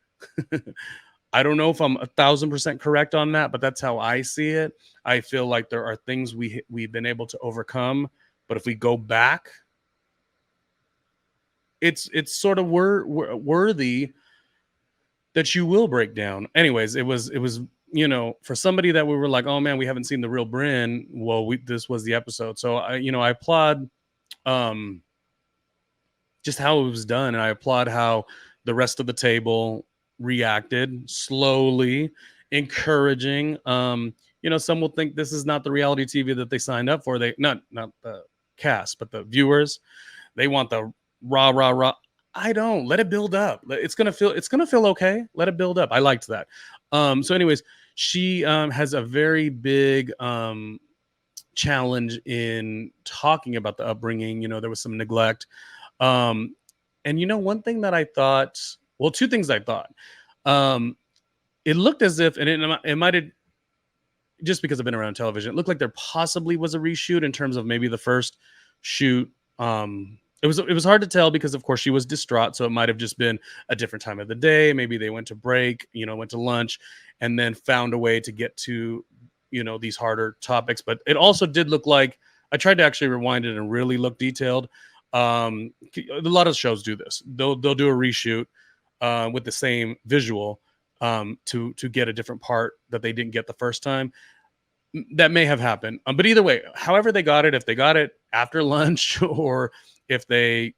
I don't know if I'm 1,000% correct on that, but that's how I see it. I feel like there are things we've been able to overcome, but if we go back, it's sort of worthy that you will break down. Anyways, it was for somebody that we were like, oh man, we haven't seen the real Brynn. Well, this was the episode, so I applaud just how it was done, and I applaud how the rest of the table reacted slowly, encouraging. Some will think this is not the reality TV that they signed up for. They not the cast, but the viewers. They want the rah. I don't. Let it build up. It's gonna feel okay. Let it build up. I liked that. So anyways, she has a very big challenge in talking about the upbringing. There was some neglect. And one thing that I thought, well, two things I thought. It looked as if, and it might have, just because I've been around television, it looked like there possibly was a reshoot in terms of maybe the first shoot. It was hard to tell because, of course, she was distraught. So it might have just been a different time of the day. Maybe they went to break, went to lunch, and then found a way to get to, these harder topics. But it also did look like, I tried to actually rewind it and really look detailed. A lot of shows do this. They'll do a reshoot with the same visual to get a different part that they didn't get the first time. That may have happened. But either way, however they got it, if they got it after lunch or if they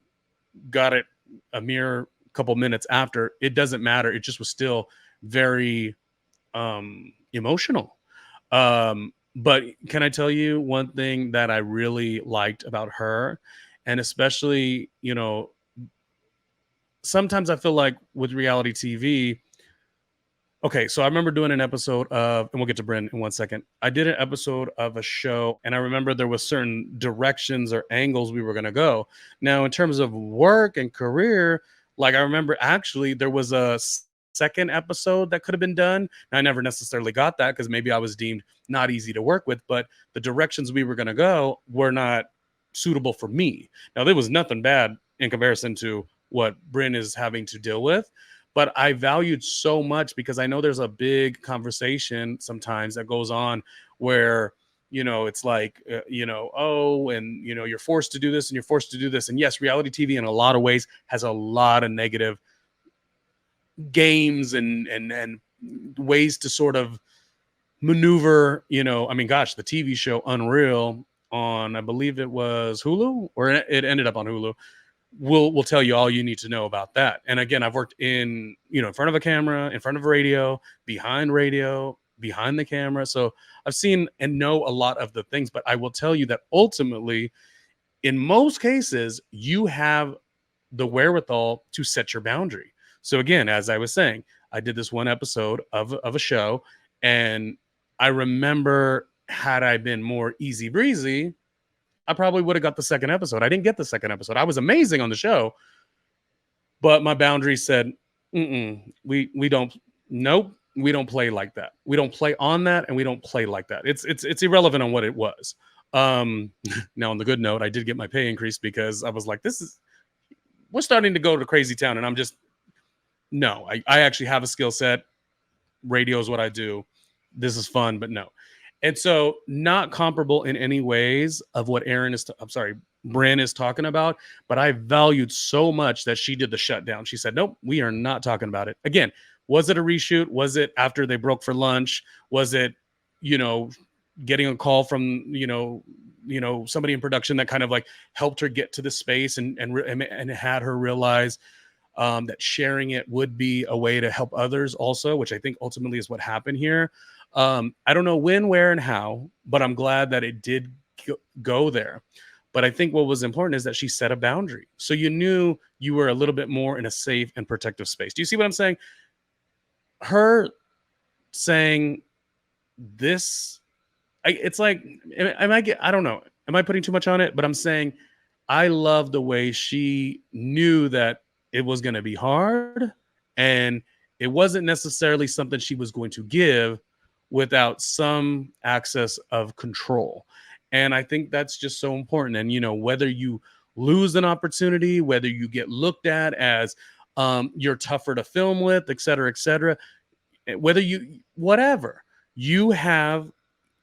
got it a mere couple minutes after, it doesn't matter. It just was still very emotional. But can I tell you one thing that I really liked about her? And especially, sometimes I feel like with reality TV, okay, so I remember doing an episode of, and we'll get to Brynn in 1 second. I did an episode of a show, and I remember there was certain directions or angles we were going to go. Now, in terms of work and career, like I remember actually there was a second episode that could have been done. And I never necessarily got that because maybe I was deemed not easy to work with, but the directions we were going to go were not suitable for me. Now, there was nothing bad in comparison to what Brynn is having to deal with. But I valued so much because I know there's a big conversation sometimes that goes on where, it's like, oh, and, you're forced to do this and you're forced to do this. And yes, reality TV in a lot of ways has a lot of negative games and ways to sort of maneuver, I mean, gosh, the TV show Unreal on, I believe it was Hulu, or it ended up on Hulu. We'll tell you all you need to know about that. And again, I've worked in front of a camera, in front of radio, behind radio, behind the camera. So I've seen and know a lot of the things, but I will tell you that ultimately, in most cases, you have the wherewithal to set your boundary. So again, as I was saying, I did this one episode of a show, and I remember, had I been more easy breezy, I probably would have got the second episode. I didn't get the second episode. I was amazing on the show, but my boundary said, we don't, nope, we don't play like that. We don't play on that, and we don't play like that. It's irrelevant on what it was. Now, on the good note, I did get my pay increased because I was like, we're starting to go to crazy town, and I'm just, no, I actually have a skill set. Radio is what I do. This is fun, but no. And so, not comparable in any ways of what Brynn is talking about, but I valued so much that she did the shutdown. She said, nope, we are not talking about it. Again, was it a reshoot? Was it after they broke for lunch? Was it, getting a call from, somebody in production that kind of like helped her get to the space and had her realize that sharing it would be a way to help others also, which I think ultimately is what happened here. I don't know when, where, and how, but I'm glad that it did go there. But I think what was important is that she set a boundary. So you knew you were a little bit more in a safe and protective space. Do you see what I'm saying? Her saying this, it's like, I don't know. Am I putting too much on it? But I'm saying I love the way she knew that it was going to be hard, and it wasn't necessarily something she was going to give without some access of control. And I think that's just so important. And, whether you lose an opportunity, whether you get looked at as you're tougher to film with, et cetera, whether whatever you have,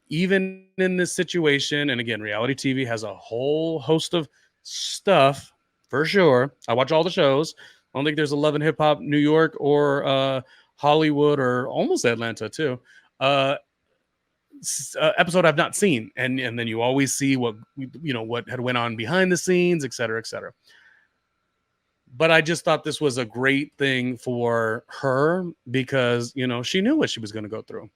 even in this situation. And again, reality TV has a whole host of stuff for sure. I watch all the shows. I don't think there's a Love and Hip Hop New York or Hollywood or almost Atlanta too. Episode I've not seen, and then you always see what had went on behind the scenes, et cetera. But I just thought this was a great thing for her because she knew what she was going to go through.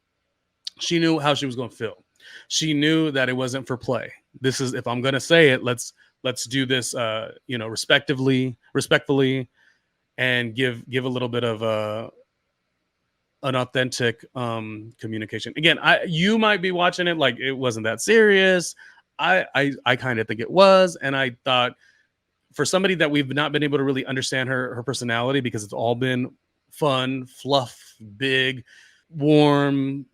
She knew how she was going to feel. She knew that it wasn't for play. This is, if I'm going to say it, let's do this, respectfully, and give a little bit of an authentic communication. Again, you might be watching it like it wasn't that serious. I kind of think it was, and I thought for somebody that we've not been able to really understand her personality because it's all been fun, fluff, big, warm,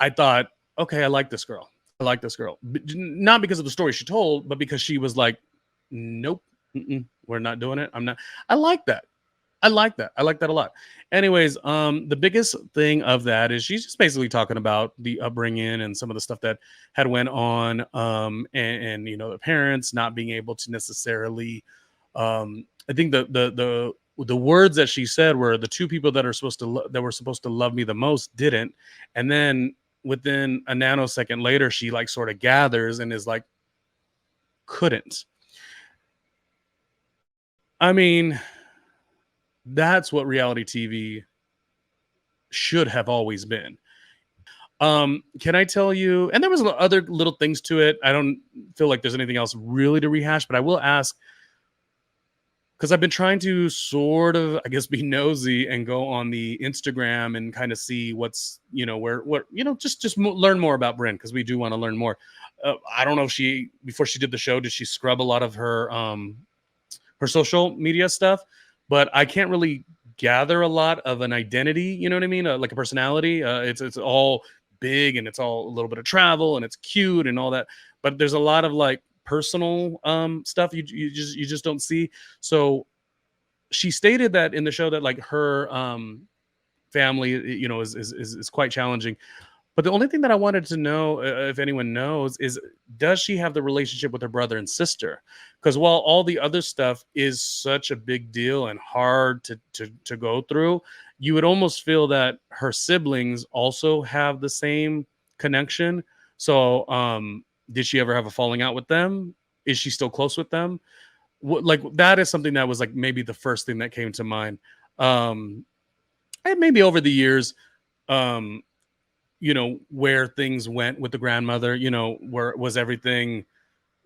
I thought, okay, I like this girl. Not because of the story she told, but because she was like, nope, we're not doing it. I'm not. I like that. I like that a lot. Anyways, the biggest thing of that is she's just basically talking about the upbringing and some of the stuff that had went on, and the parents not being able to necessarily. I think the words that she said were the two people that were supposed to love me the most didn't, and then within a nanosecond later, she like sort of gathers and is like, couldn't. I mean, that's what reality TV should have always been. Can I tell you, and there was other little things to it. I don't feel like there's anything else really to rehash, but I will ask, because I've been trying to sort of, I guess, be nosy and go on the Instagram and kind of see what's, just learn more about Brynn, because we do want to learn more. I don't know if before she did the show, did she scrub a lot of her social media stuff? But I can't really gather a lot of an identity, you know what I mean? Like a personality. It's all big and it's all a little bit of travel and it's cute and all that. But there's a lot of like personal stuff you just don't see. So she stated that in the show that like her family, is quite challenging. But the only thing that I wanted to know, if anyone knows, is does she have the relationship with her brother and sister? Because while all the other stuff is such a big deal and hard to go through, you would almost feel that her siblings also have the same connection. So did she ever have a falling out with them? Is she still close with them? Like that is something that was like maybe the first thing that came to mind. And maybe over the years, um, where things went with the grandmother, where was everything,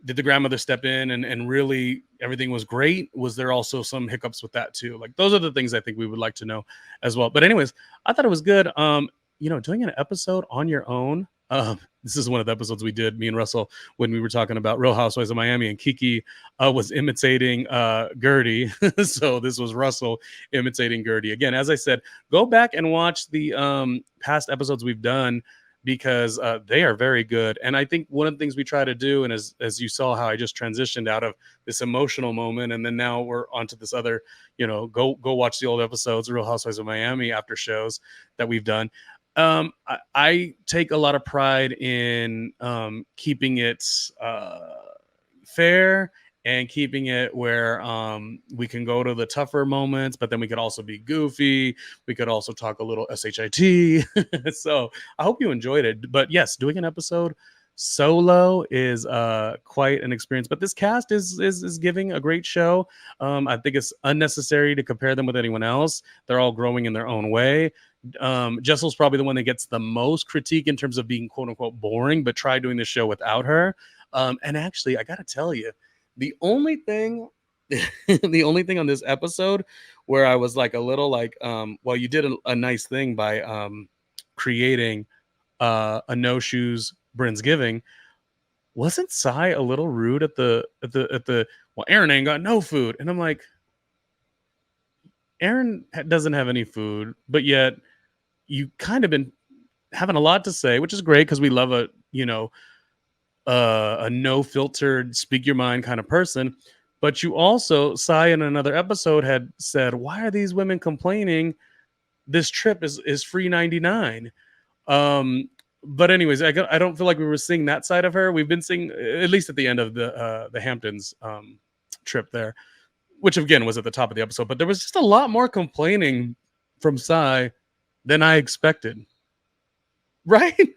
did the grandmother step in and really everything was great? Was there also some hiccups with that too? Like those are the things I think we would like to know as well. But anyways, I thought it was good. Doing an episode on your own. This is one of the episodes we did, me and Russell, when we were talking about Real Housewives of Miami, and Kiki was imitating Gertie. So this was Russell imitating Gertie. Again, as I said, go back and watch the past episodes we've done, because they are very good. And I think one of the things we try to do, and as you saw how I just transitioned out of this emotional moment, and then now we're onto this other, go watch the old episodes, Real Housewives of Miami after shows that we've done. I take a lot of pride in keeping it fair and keeping it where we can go to the tougher moments, but then we could also be goofy. We could also talk a little shit. So I hope you enjoyed it. But yes, doing an episode solo is quite an experience. But this cast is giving a great show. I think it's unnecessary to compare them with anyone else. They're all growing in their own way. JESSEL'S probably the one that gets the most critique in terms of being quote unquote boring, but try doing the show without her. And actually, I gotta tell you, the only thing on this episode where I was like a little like, well, you did a nice thing by creating a no shoes Brinsgiving. Wasn't Sai a little rude at the well, Erin ain't got no food, and I'm like, Erin doesn't have any food, but yet you kind of been having a lot to say, which is great because we love a no filtered, speak your mind kind of person. But you also, Sai in another episode had said, why are these women complaining? This trip is free 99. But anyways, I don't feel like we were seeing that side of her. We've been seeing, at least at the end of the Hamptons trip there, which again was at the top of the episode, but there was just a lot more complaining from Sai than I expected. Right?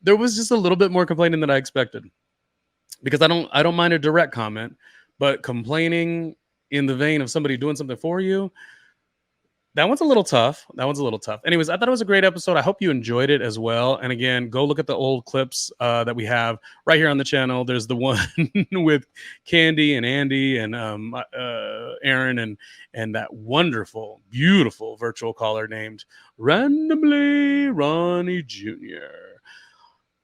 There was just a little bit more complaining than I expected, because I don't mind a direct comment, but complaining in the vein of somebody doing something for you, that one's a little tough. Anyways, I thought it was a great episode. I hope you enjoyed it as well. And again, go look at the old clips that we have right here on the channel. There's the one with Candy and Andy and Erin and that wonderful, beautiful virtual caller named randomly Ronnie Jr.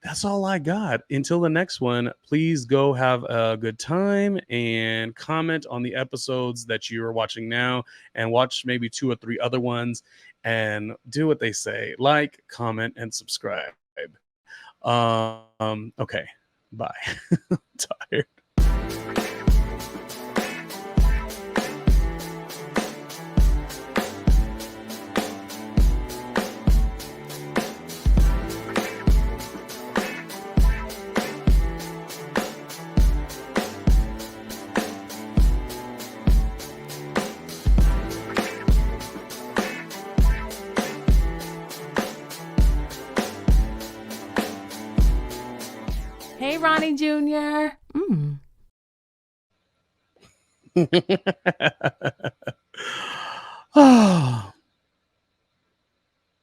That's all I got. Until the next one, please go have a good time and comment on the episodes that you are watching now, and watch maybe 2 or 3 other ones and do what they say. Like, comment, and subscribe. Okay. Bye. I'm tired. Hey, Ronnie Jr.